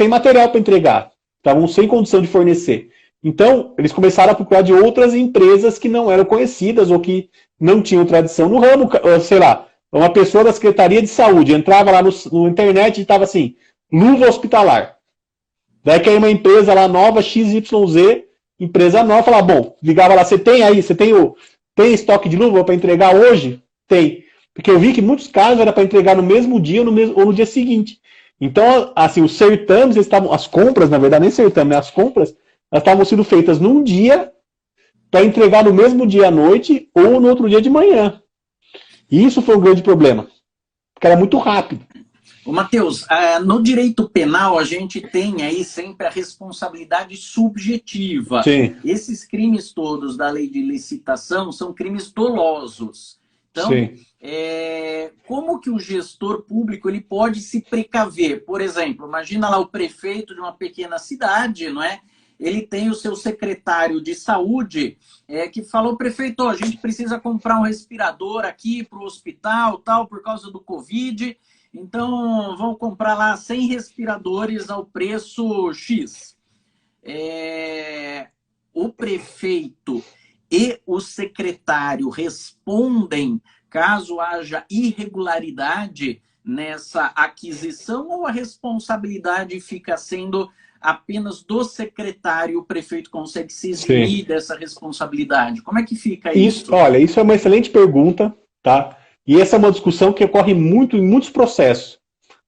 material para entregar. Estavam sem condição de fornecer. Então, eles começaram a procurar de outras empresas que não eram conhecidas ou que não tinham tradição no ramo, sei lá. Uma pessoa da Secretaria de Saúde entrava lá no internet e estava assim, luva hospitalar. Daí que aí uma empresa lá nova, XYZ, empresa nova, falava, bom, ligava lá, você tem estoque de luva para entregar hoje? Tem. Porque eu vi que muitos casos era para entregar no mesmo dia ou no dia seguinte. Então, assim, os certames, as compras, na verdade, nem certame, né? As compras, elas estavam sendo feitas num dia para entregar no mesmo dia à noite ou no outro dia de manhã. E isso foi um grande problema. porque era muito rápido. Ô, Matheus, no direito penal a gente tem aí sempre a responsabilidade subjetiva. Sim. Esses crimes todos da lei de licitação são crimes dolosos. Então, como que o gestor público ele pode se precaver? Por exemplo, imagina lá o prefeito de uma pequena cidade, não é? Ele tem o seu secretário de saúde que falou, prefeito, a gente precisa comprar um respirador aqui para o hospital, tal, por causa do Covid. Então, vão comprar lá 100 respiradores ao preço X. O prefeito e o secretário respondem caso haja irregularidade nessa aquisição ou a responsabilidade fica sendo apenas do secretário, o prefeito consegue se eximir dessa responsabilidade? Como é que fica isso? Olha, isso é uma excelente pergunta, tá? E essa é uma discussão que ocorre muito em muitos processos.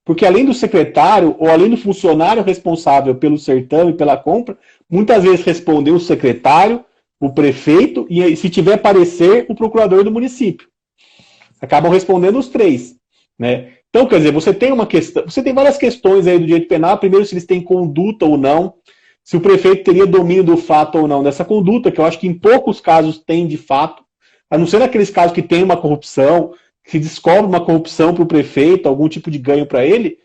Porque além do secretário, ou além do funcionário responsável pelo certame e pela compra, muitas vezes respondeu o secretário, o prefeito, e se tiver parecer, o procurador do município. Acabam respondendo os três, né? Então, quer dizer, você tem uma questão, você tem várias questões aí do direito penal. Primeiro, se eles têm conduta ou não, se o prefeito teria domínio do fato ou não dessa conduta, que eu acho que em poucos casos tem de fato, a não ser naqueles casos que tem uma corrupção, que se descobre uma corrupção para o prefeito, algum tipo de ganho para ele,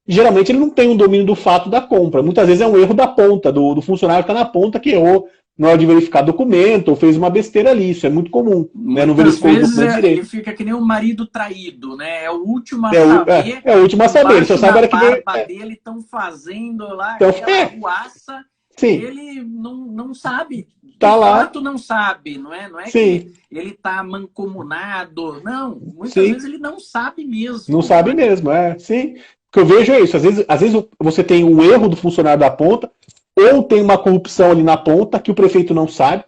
geralmente ele não tem um domínio do fato da compra. Muitas vezes é um erro da ponta, do funcionário que está na ponta, que errou na hora de verificar documento, ou fez uma besteira ali. Isso é muito comum. Né? Não verificou o documento direito. Ele fica que nem o marido traído, né? É o último a saber. É o último a saber. Ele só sabe era que dele estão fazendo lá aquela ruaça. Sim. Ele não sabe. Tá de lá. fato não sabe, não é? Não é Sim. que ele está mancomunado. Não, muitas vezes ele não sabe mesmo. Não sabe mesmo, sim. O que eu vejo é isso. Às vezes você tem um erro do funcionário da ponta, ou tem uma corrupção ali na ponta que o prefeito não sabe.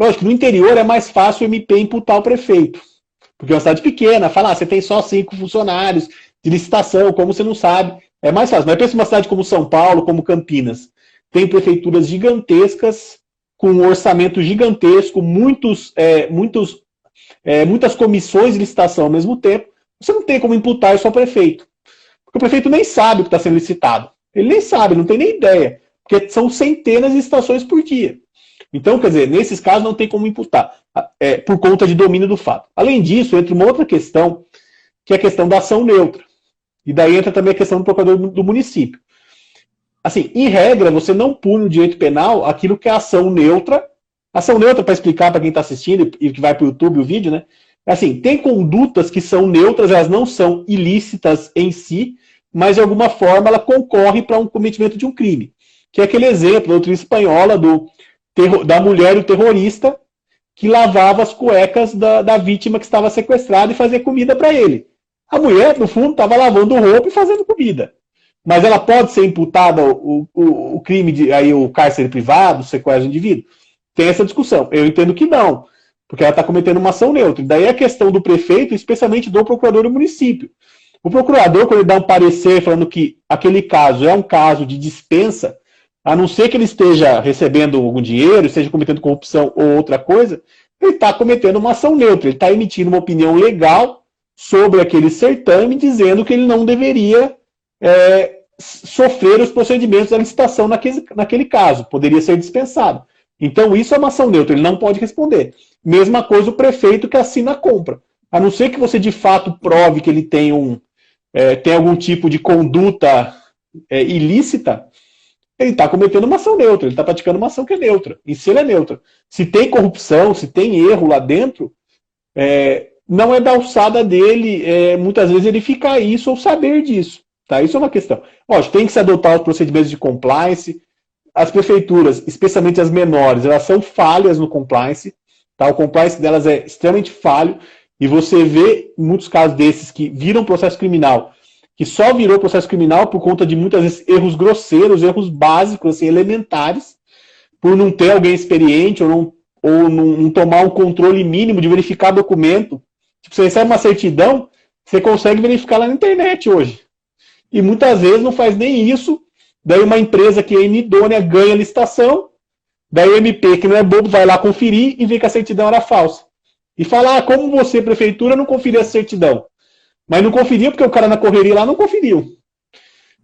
Lógico que no interior é mais fácil o MP imputar o prefeito. Porque é uma cidade pequena, fala, você tem só 5 funcionários de licitação, como você não sabe. É mais fácil. Mas pensa uma cidade como São Paulo, como Campinas. Tem prefeituras gigantescas, com um orçamento gigantesco, muitas comissões de licitação ao mesmo tempo. Você não tem como imputar isso ao prefeito. Porque o prefeito nem sabe o que está sendo licitado. Ele nem sabe, não tem nem ideia. Porque são centenas de licitações por dia. Então, quer dizer, nesses casos não tem como imputar, por conta de domínio do fato. Além disso, entra uma outra questão, que é a questão da ação neutra. E daí entra também a questão do procurador do município. Assim, em regra, você não pune no direito penal aquilo que é ação neutra. Ação neutra, para explicar para quem está assistindo e que vai para o YouTube o vídeo, né? Assim, tem condutas que são neutras, elas não são ilícitas em si, mas de alguma forma ela concorre para um cometimento de um crime. Que é aquele exemplo da doutrina espanhola da mulher do terrorista que lavava as cuecas da vítima que estava sequestrada e fazia comida para ele. A mulher, no fundo, estava lavando roupa e fazendo comida. Mas ela pode ser imputada o crime de o cárcere privado, o sequestro do indivíduo? Tem essa discussão. Eu entendo que não, porque ela está cometendo uma ação neutra. E daí a questão do prefeito, especialmente do procurador do município. O procurador, quando ele dá um parecer falando que aquele caso é um caso de dispensa, a não ser que ele esteja recebendo algum dinheiro, esteja cometendo corrupção ou outra coisa, ele está cometendo uma ação neutra. Ele está emitindo uma opinião legal sobre aquele certame, dizendo que ele não deveria sofrer os procedimentos da licitação naquele caso. Poderia ser dispensado. Então, isso é uma ação neutra. Ele não pode responder. Mesma coisa o prefeito que assina a compra. A não ser que você, de fato, prove que ele tem algum tipo de conduta ilícita, ele está cometendo uma ação neutra, ele está praticando uma ação que é neutra. E se ele é neutra, se tem corrupção, se tem erro lá dentro, não é da alçada dele, muitas vezes, verificar isso ou saber disso. Tá? Isso é uma questão. Lógico, tem que se adotar os procedimentos de compliance. As prefeituras, especialmente as menores, elas são falhas no compliance. Tá? O compliance delas é extremamente falho. E você vê, em muitos casos desses, que viram processo criminal, que só virou processo criminal por conta de, muitas vezes, erros grosseiros, erros básicos, assim, elementares, por não ter alguém experiente ou não tomar um controle mínimo de verificar documento. Tipo, você recebe uma certidão, você consegue verificar lá na internet hoje. E muitas vezes não faz nem isso, daí uma empresa que é inidônea ganha a licitação, daí o MP, que não é bobo, vai lá conferir e vê que a certidão era falsa. E fala, como você, prefeitura, não conferiu essa certidão? Mas não conferiu porque o cara na correria lá não conferiu.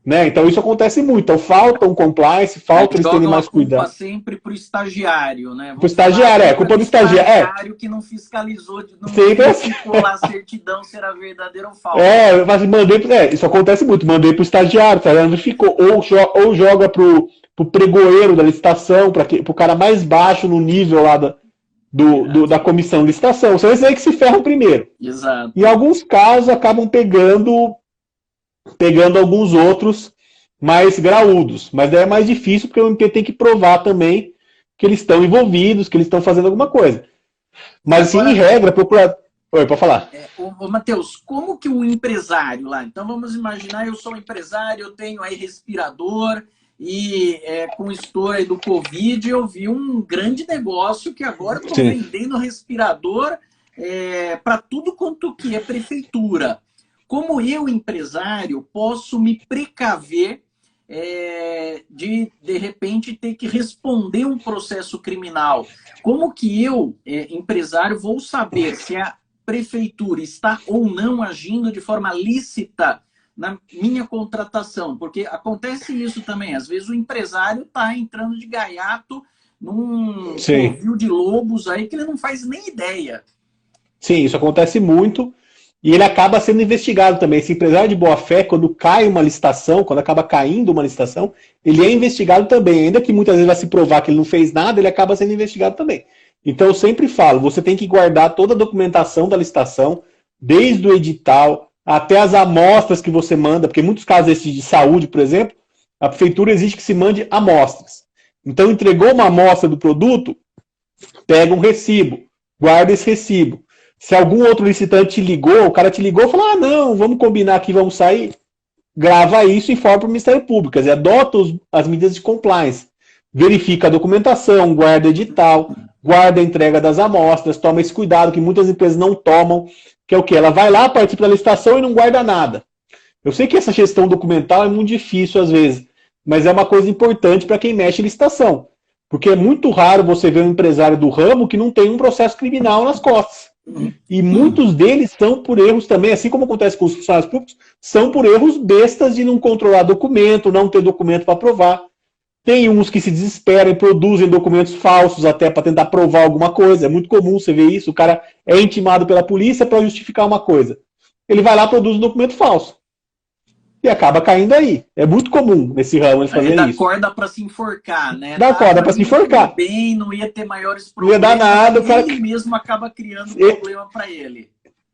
Né? Então isso acontece muito. Então falta um compliance, falta eles terem mais cuidado. Jogam a culpa sempre para o estagiário, né? Para o estagiário, culpa do estagiário. Estagiário que não fiscalizou, não verificou lá a certidão se era verdadeiro ou falso. Mas mandei, isso acontece muito. Mandei para o estagiário, o estagiário não ficou. Ou joga para o pregoeiro da licitação, para o cara mais baixo no nível lá da comissão de licitação. São esses aí que se ferram primeiro. Exato. Em alguns casos acabam pegando alguns outros mais graúdos. Mas daí é mais difícil porque o MP tem que provar também que eles estão envolvidos, que eles estão fazendo alguma coisa. Mas, assim, em regra, procurar... Oi, pode falar. Matheus, como que o empresário lá... Então, vamos imaginar, eu sou um empresário, eu tenho aí respirador e com o estouro do Covid, eu vi um grande negócio que agora eu estou vendendo respirador para tudo quanto que é prefeitura. Como eu, empresário, posso me precaver de repente, ter que responder um processo criminal? Como que eu, empresário, vou saber se a prefeitura está ou não agindo de forma lícita na minha contratação? Porque acontece isso também. Às vezes o empresário está entrando de gaiato num covil de lobos aí que ele não faz nem ideia. Sim, isso acontece muito. E ele acaba sendo investigado também. Esse empresário de boa-fé, quando cai uma licitação, quando acaba caindo uma licitação, ele é investigado também. Ainda que muitas vezes vai se provar que ele não fez nada, ele acaba sendo investigado também. Então eu sempre falo, você tem que guardar toda a documentação da licitação, desde o edital até as amostras que você manda, porque em muitos casos de saúde, por exemplo, a prefeitura exige que se mande amostras. Então entregou uma amostra do produto, pega um recibo, guarda esse recibo. Se algum outro licitante te ligou, o cara te ligou e falou, não, vamos combinar aqui, vamos sair, grava isso e informa para o Ministério Público, quer dizer, adota as medidas de compliance, verifica a documentação, guarda edital, guarda a entrega das amostras, toma esse cuidado que muitas empresas não tomam, que é o quê? Ela vai lá, participa da licitação e não guarda nada. Eu sei que essa gestão documental é muito difícil às vezes, mas é uma coisa importante para quem mexe em licitação, porque é muito raro você ver um empresário do ramo que não tem um processo criminal nas costas. E muitos deles são por erros também, assim como acontece com os funcionários públicos, são por erros bestas de não controlar documento, não ter documento para provar. Tem uns que se desesperam e produzem documentos falsos até para tentar provar alguma coisa. É muito comum você ver isso. O cara é intimado pela polícia para justificar uma coisa. Ele vai lá e produz um documento falso. E acaba caindo aí. É muito comum nesse ramo eles fazerem isso. Dá corda para se enforcar, né? Dá corda para se enforcar. Bem, não ia ter maiores problemas. Não ia dar nada. O cara... Ele mesmo acaba criando problema para ele.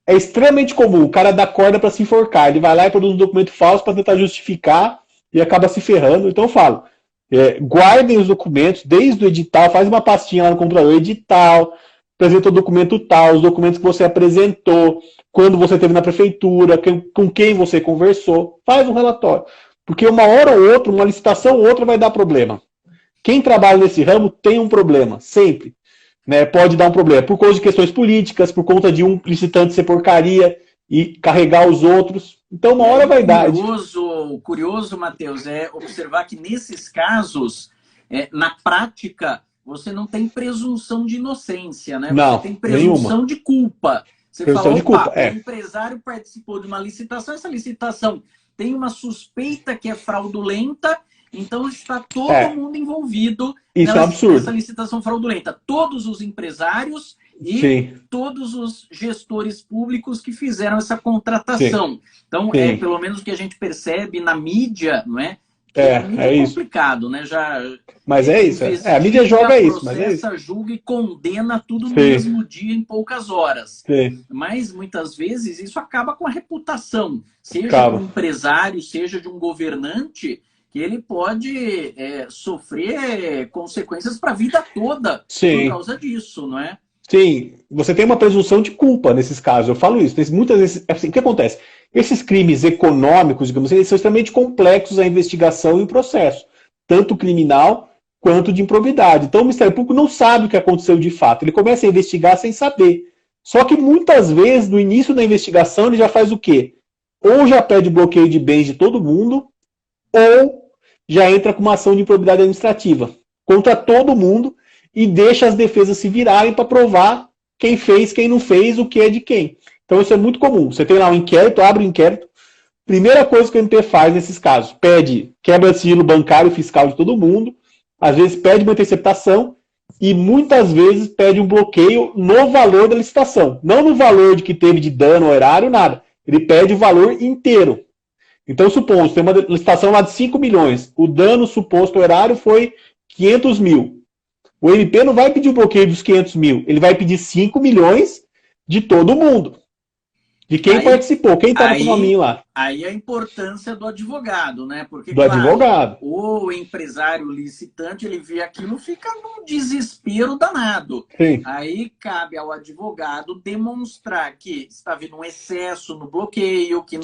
É extremamente comum. O cara dá corda para se enforcar. Ele vai lá e produz um documento falso para tentar justificar e acaba se ferrando. Então eu falo, guardem os documentos desde o edital, faz uma pastinha lá no computador, edital, apresenta o documento tal, os documentos que você apresentou, quando você esteve na prefeitura, com quem você conversou, faz um relatório. Porque uma hora ou outra, uma licitação ou outra vai dar problema. Quem trabalha nesse ramo tem um problema, sempre. Né? Pode dar um problema por causa de questões políticas, por conta de um licitante ser porcaria e carregar os outros. Então, uma hora vai dar. Curioso, Matheus, é observar que nesses casos, na prática, você não tem presunção de inocência, né? Não, você tem presunção nenhuma. De culpa. Você presunção fala, de culpa, o empresário participou de uma licitação, essa licitação tem uma suspeita que é fraudulenta, então está todo mundo envolvido nessa licitação fraudulenta. Todos os empresários e todos os gestores públicos que fizeram essa contratação. Sim. Então, pelo menos o que a gente percebe na mídia, não é? É isso. Complicado, né? Mas é isso. A mídia joga isso. Mas é isso. Julga e condena tudo no mesmo dia, em poucas horas. Sim. Mas, muitas vezes, isso acaba com a reputação. Seja de um empresário, seja de um governante, que ele pode sofrer consequências para a vida toda por causa disso, não é? Sim, você tem uma presunção de culpa nesses casos. Eu falo isso. Muitas vezes, assim, o que acontece? Esses crimes econômicos, digamos assim, eles são extremamente complexos a investigação e o processo, tanto criminal quanto de improbidade. Então o Ministério Público não sabe o que aconteceu de fato. Ele começa a investigar sem saber. Só que muitas vezes, no início da investigação, ele já faz o quê? Ou já pede bloqueio de bens de todo mundo, ou já entra com uma ação de improbidade administrativa contra todo mundo e deixa as defesas se virarem para provar quem fez, quem não fez, o que é de quem. Então isso é muito comum. Você tem lá um inquérito, abre o inquérito. Primeira coisa que o MP faz nesses casos, pede quebra de sigilo bancário e fiscal de todo mundo, às vezes pede uma interceptação e muitas vezes pede um bloqueio no valor da licitação. Não no valor de que teve de dano horário, nada. Ele pede o valor inteiro. Então, supomos, tem uma licitação lá de 5 milhões. O dano suposto horário foi 500 mil. O MP não vai pedir o bloqueio dos 500 mil. Ele vai pedir 5 milhões de todo mundo. De quem participou, quem estava com o nominho lá. Aí a importância do advogado, né? Porque, do advogado. O empresário licitante, ele vê aquilo, fica num desespero danado. Sim. Aí cabe ao advogado demonstrar que está havendo um excesso no bloqueio, que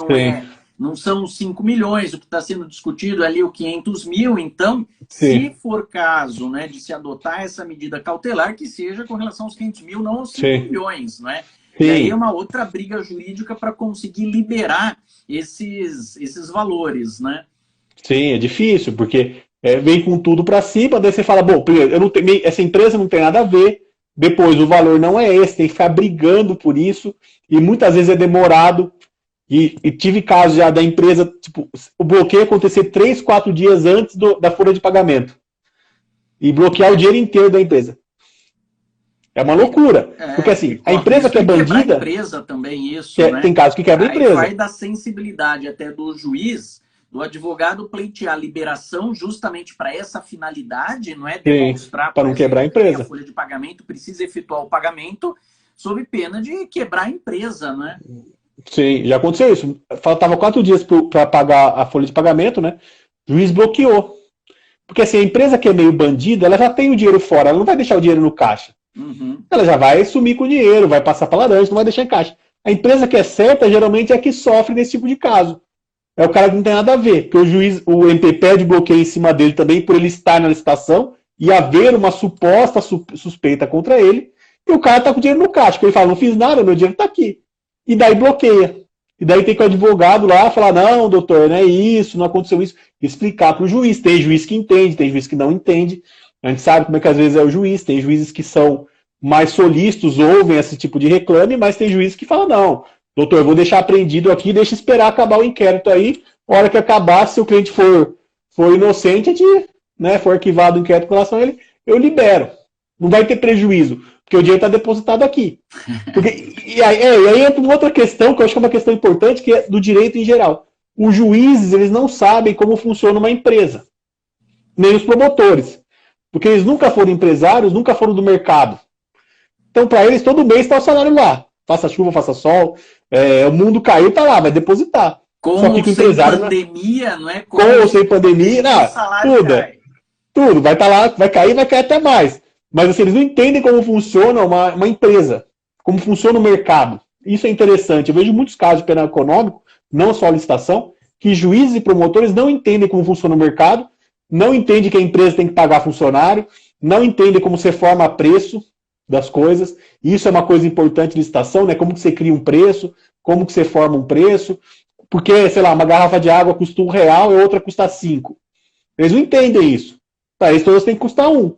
não são 5 milhões, o que está sendo discutido ali, o 500 mil. Então, se for caso, né, de se adotar essa medida cautelar, que seja com relação aos 500 mil, não aos 5 milhões, não é? Sim. E aí é uma outra briga jurídica para conseguir liberar esses valores, né? Sim, é difícil, porque vem com tudo para cima, daí você fala, bom, primeiro, essa empresa não tem nada a ver, depois o valor não é esse, tem que ficar brigando por isso, e muitas vezes é demorado, e tive casos já da empresa, tipo, o bloqueio acontecer 3, 4 dias antes da folha de pagamento, e bloquear o dinheiro inteiro da empresa. É uma loucura. Porque assim, a empresa que é bandida. A empresa também, isso. Né? Tem casos que quebra a empresa. Vai da sensibilidade até do juiz, do advogado pleitear a liberação justamente para essa finalidade, não é? Demonstrar para não quebrar a empresa. Que a folha de pagamento precisa efetuar o pagamento sob pena de quebrar a empresa, não é? Sim, já aconteceu isso. Faltava 4 dias para pagar a folha de pagamento, né? O juiz bloqueou. Porque assim, a empresa que é meio bandida, ela já tem o dinheiro fora, ela não vai deixar o dinheiro no caixa. Ela já vai sumir com o dinheiro, vai passar para laranja, não vai deixar em caixa. A empresa que é certa, geralmente, é a que sofre nesse tipo de caso. É o cara que não tem nada a ver, porque o MP pede bloqueio em cima dele também por ele estar na licitação e haver uma suposta suspeita contra ele, e o cara está com o dinheiro no caixa, porque ele fala, não fiz nada, meu dinheiro está aqui. E daí bloqueia. E daí tem que o advogado lá falar, não, doutor, não é isso, não aconteceu isso, explicar para o juiz. Tem juiz que entende, tem juiz que não entende. A gente sabe como é que às vezes é o juiz, tem juízes que são mais solícitos, ouvem esse tipo de reclame, mas tem juízes que falam, não, doutor, eu vou deixar apreendido aqui, deixa esperar acabar o inquérito aí, a hora que acabar, se o cliente for inocente, a gente, né, for arquivado o inquérito com relação a ele, eu libero. Não vai ter prejuízo, porque o dinheiro está depositado aqui. E aí entra uma outra questão, que eu acho que é uma questão importante, que é do direito em geral. Os juízes, eles não sabem como funciona uma empresa, nem os promotores. Porque eles nunca foram empresários, nunca foram do mercado. Então, para eles, todo mês está o salário lá. Faça chuva, faça sol. O mundo caiu, está lá, vai depositar. Com Só que ou sem pandemia, não é? Com ou sem pandemia, não, tudo. Vai estar lá, vai cair até mais. Mas assim, eles não entendem como funciona uma empresa, como funciona o mercado. Isso é interessante. Eu vejo muitos casos de penal econômico, não só a licitação, que juízes e promotores não entendem como funciona o mercado, não entende que a empresa tem que pagar funcionário, não entende como você forma preço das coisas. Isso é uma coisa importante de licitação, né? Como que você cria um preço, como que você forma um preço. Porque, sei lá, uma garrafa de água custa R$1 e outra custa 5. Eles não entendem isso. Para eles todas tem que custar 1.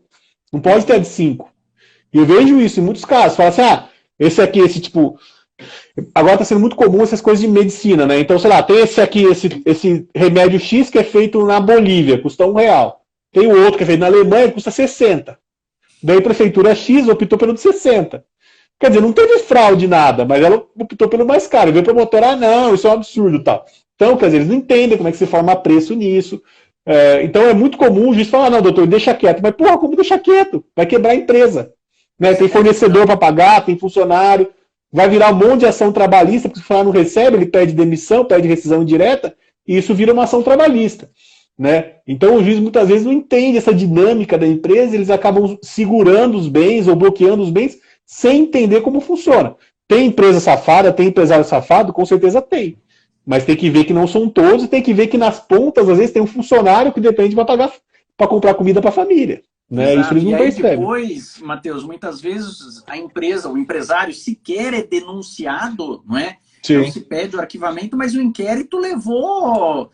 Não pode ter de 5. E eu vejo isso em muitos casos. Fala assim, esse aqui, esse tipo... Agora está sendo muito comum essas coisas de medicina, né? Então, sei lá, tem esse aqui, esse remédio X que é feito na Bolívia, custa R$1. Tem o outro que é feito na Alemanha, custa 60. Daí a prefeitura X optou pelo de 60. Quer dizer, não teve fraude nada, mas ela optou pelo mais caro. Veio o promotor, não, isso é um absurdo, tal. Então, quer dizer, eles não entendem como é que se forma preço nisso. Então é muito comum o juiz falar, não, doutor, deixa quieto. Mas, porra, como deixa quieto? Vai quebrar a empresa. Né? Tem fornecedor para pagar, tem funcionário. Vai virar um monte de ação trabalhista, porque se o funcionário não recebe, ele pede demissão, pede rescisão indireta, e isso vira uma ação trabalhista. Né? Então o juiz muitas vezes não entende essa dinâmica da empresa, eles acabam segurando os bens ou bloqueando os bens sem entender como funciona. Tem empresa safada, tem empresário safado? Com certeza tem. Mas tem que ver que não são todos e tem que ver que nas pontas, às vezes, tem um funcionário que depende para pagar, para comprar comida para a família. Né? Isso eles não percebem. Depois, Matheus, muitas vezes a empresa, o empresário sequer é denunciado, não é? Sim. Então se pede o arquivamento, mas o inquérito levou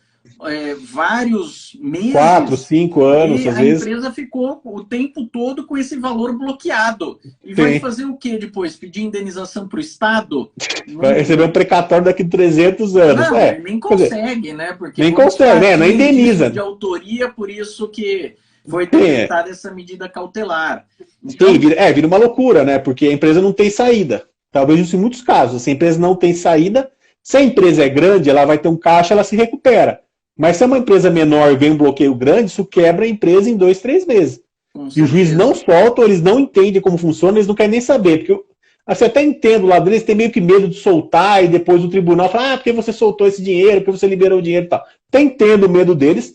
vários meses 4, 5 anos, e às a vezes. empresa ficou o tempo todo com esse valor bloqueado. E vai Sim. fazer o quê depois? Pedir indenização para o Estado? Vai receber um precatório daqui a 300 anos. Não, ele nem Quer dizer, consegue, né? Porque nem vamos consegue, falar né? Não aqui indícios de indeniza. autoria, por isso que foi Sim, decretada essa medida cautelar. Então, sim, vira uma loucura, né? Porque a empresa não tem saída. Talvez isso em muitos casos. Se a empresa não tem saída, se a empresa é grande, ela vai ter um caixa, ela se recupera. Mas se é uma empresa menor e vem um bloqueio grande, isso quebra a empresa em 2, 3 meses. com E os juízes certeza. não soltam, eles não entendem como funciona, eles não querem nem saber. Porque você até entende o lado deles, tem meio que medo de soltar e depois o tribunal fala, porque você soltou esse dinheiro, porque você liberou o dinheiro e tal. Até entendo o medo deles,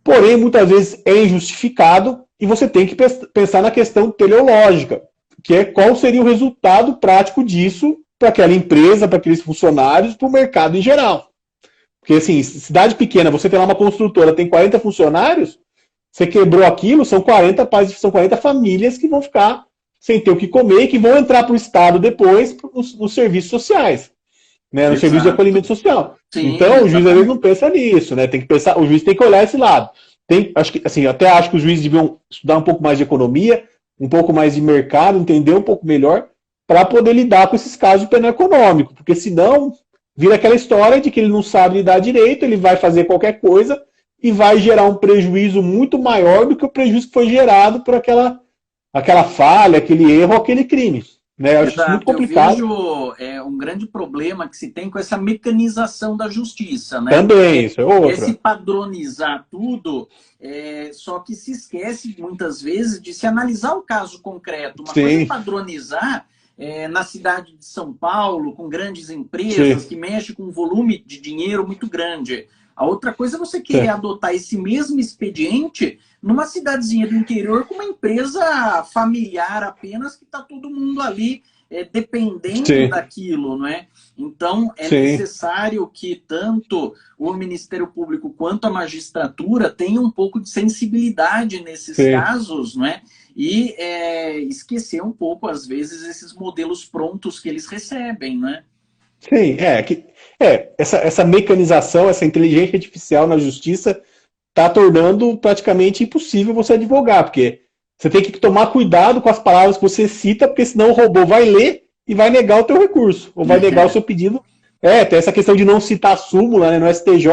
porém, muitas vezes é injustificado e você tem que pensar na questão teleológica, que é qual seria o resultado prático disso para aquela empresa, para aqueles funcionários, para o mercado em geral. Porque, assim, cidade pequena, você tem lá uma construtora, tem 40 funcionários, você quebrou aquilo, são 40 pais, são 40 famílias que vão ficar sem ter o que comer e que vão entrar para o Estado depois nos serviços sociais, né, no serviço de Exato. acolhimento social. Sim, Então, o juiz às vezes exatamente. não pensa nisso, né? Tem que pensar, o juiz tem que olhar esse lado. Acho que, assim, até acho que os juízes deviam estudar um pouco mais de economia, um pouco mais de mercado, entender um pouco melhor, para poder lidar com esses casos de penal econômico, porque senão vira aquela história de que ele não sabe lidar direito, ele vai fazer qualquer coisa e vai gerar um prejuízo muito maior do que o prejuízo que foi gerado por aquela falha, aquele erro, aquele crime. Né? Eu acho isso muito Exato, eu complicado. vejo um grande problema que se tem com essa mecanização da justiça, né? Também, isso é Quer se outra. padronizar tudo, só que se esquece muitas vezes de se analisar o caso concreto. Uma coisa é Sim, padronizar na cidade de São Paulo, com grandes empresas, sim, que mexe com um volume de dinheiro muito grande. A outra coisa é você querer sim, adotar esse mesmo expediente numa cidadezinha do interior com uma empresa familiar apenas, que está todo mundo ali dependendo sim, daquilo, não é? Então, é sim, necessário que tanto o Ministério Público quanto a magistratura tenham um pouco de sensibilidade nesses sim. casos, não é? E esquecer um pouco, às vezes, esses modelos prontos que eles recebem, não é? Sim, essa mecanização, essa inteligência artificial na justiça está tornando praticamente impossível você advogar, porque você tem que tomar cuidado com as palavras que você cita, porque senão o robô vai ler e vai negar o teu recurso, ou vai negar o seu pedido. Tem essa questão de não citar a súmula, né, no STJ,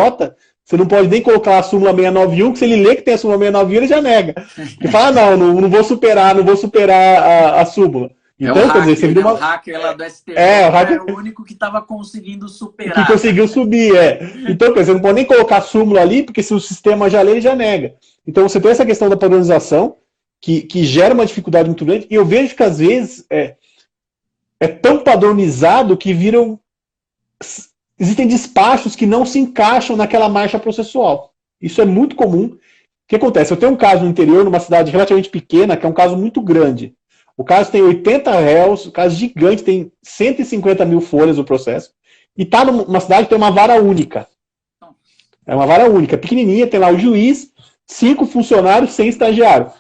você não pode nem colocar a súmula 691, que se ele lê que tem a súmula 691, ele já nega. Ele fala, não vou superar, não vou superar a súmula. É o Então, quer dizer, você hacker, vira né? O uma. hacker lá do O STJ é hacker o único que estava conseguindo que superar. conseguiu subir, Então, quer dizer, não pode nem colocar súmula ali, porque se o sistema já lê, ele já nega. Então, você tem essa questão da padronização, que gera uma dificuldade muito grande, e eu vejo que, às vezes, é tão padronizado que viram... Existem despachos que não se encaixam naquela marcha processual. Isso é muito comum. O que acontece? Eu tenho um caso no interior, numa cidade relativamente pequena, que é um caso muito grande. O caso tem 80 réus, o caso gigante, tem 150 mil folhas o processo, e está numa cidade que tem uma vara única. É uma vara única, pequenininha, tem lá o juiz, 5 funcionários, 100 estagiários.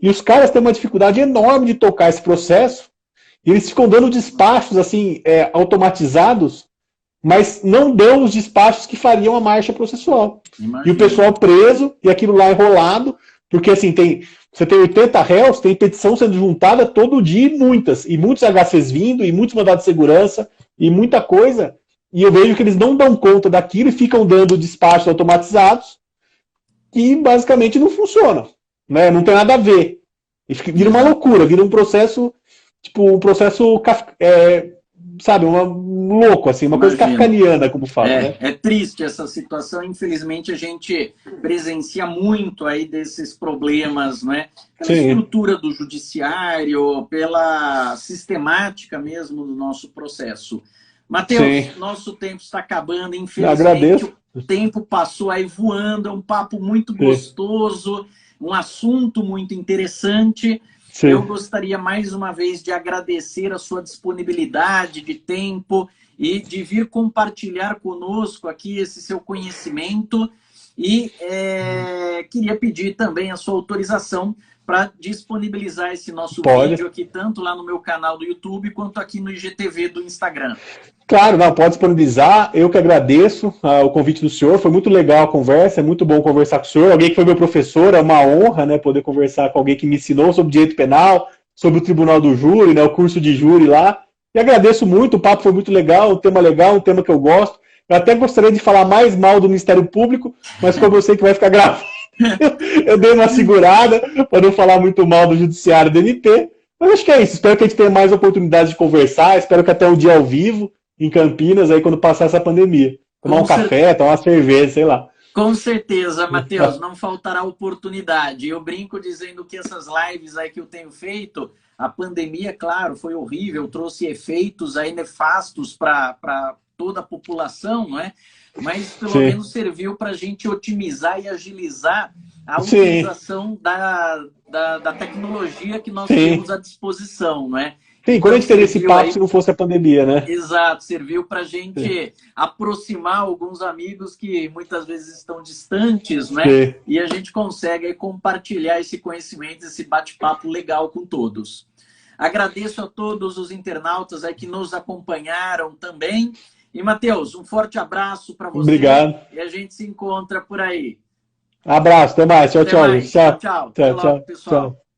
E os caras têm uma dificuldade enorme de tocar esse processo, e eles ficam dando despachos assim automatizados, mas não dão os despachos que fariam a marcha processual. E o Imagina. pessoal preso, e aquilo lá enrolado, porque assim, você tem 80 réus, tem petição sendo juntada todo dia e muitos HCs vindo, e muitos mandados de segurança, e muita coisa, e eu vejo que eles não dão conta daquilo e ficam dando despachos automatizados, que basicamente não funcionam, né? Não tem nada a ver. E vira uma Exato. loucura, vira um processo, tipo, um processo, sabe, louco, assim, uma coisa Imagino. kafkaniana, como fala, né? É triste essa situação, infelizmente a gente presencia muito aí desses problemas, não é? Pela Sim, estrutura do judiciário, pela sistemática mesmo do nosso processo. sim. Matheus, nosso tempo está acabando, infelizmente Agradeço. o tempo passou aí voando, é um papo muito Sim, gostoso, um assunto muito interessante. Eu sim. gostaria mais uma vez de agradecer a sua disponibilidade de tempo e de vir compartilhar conosco aqui esse seu conhecimento. E queria pedir também a sua autorização para disponibilizar esse nosso Pode. vídeo aqui, tanto lá no meu canal do YouTube, quanto aqui no IGTV do Instagram. Claro, não, pode disponibilizar. Eu que agradeço o convite do senhor. Foi muito legal a conversa, é muito bom conversar com o senhor. Alguém que foi meu professor, é uma honra, né, poder conversar com alguém que me ensinou sobre direito penal, sobre o Tribunal do Júri, né, o curso de júri lá. E agradeço muito, o papo foi muito legal, um tema que eu gosto. Eu até gostaria de falar mais mal do Ministério Público, mas como eu sei que vai ficar gravado, eu dei uma segurada para não falar muito mal do Judiciário do MP. Mas acho que é isso. Espero que a gente tenha mais oportunidades de conversar. Espero que até um dia ao vivo em Campinas, aí quando passar essa pandemia. Tomar um café, tomar uma cerveja, sei lá. Com certeza, Matheus, não faltará oportunidade. Eu brinco dizendo que essas lives aí que eu tenho feito, a pandemia, claro, foi horrível, trouxe efeitos aí nefastos para toda a população, não é? Mas pelo menos serviu para a gente otimizar e agilizar a utilização da tecnologia que nós temos à disposição, não é? Sim, quando a gente teria esse papo se não fosse a pandemia, né? Exato, serviu para a gente aproximar alguns amigos que muitas vezes estão distantes, né? E a gente consegue aí compartilhar esse conhecimento, esse bate-papo legal com todos. Agradeço a todos os internautas aí que nos acompanharam também. E, Matheus, um forte abraço para você. Obrigado. E a gente se encontra por aí. Abraço, até mais. Tchau, Até tchau. mais. Tchau, tchau. Até logo, pessoal. Tchau.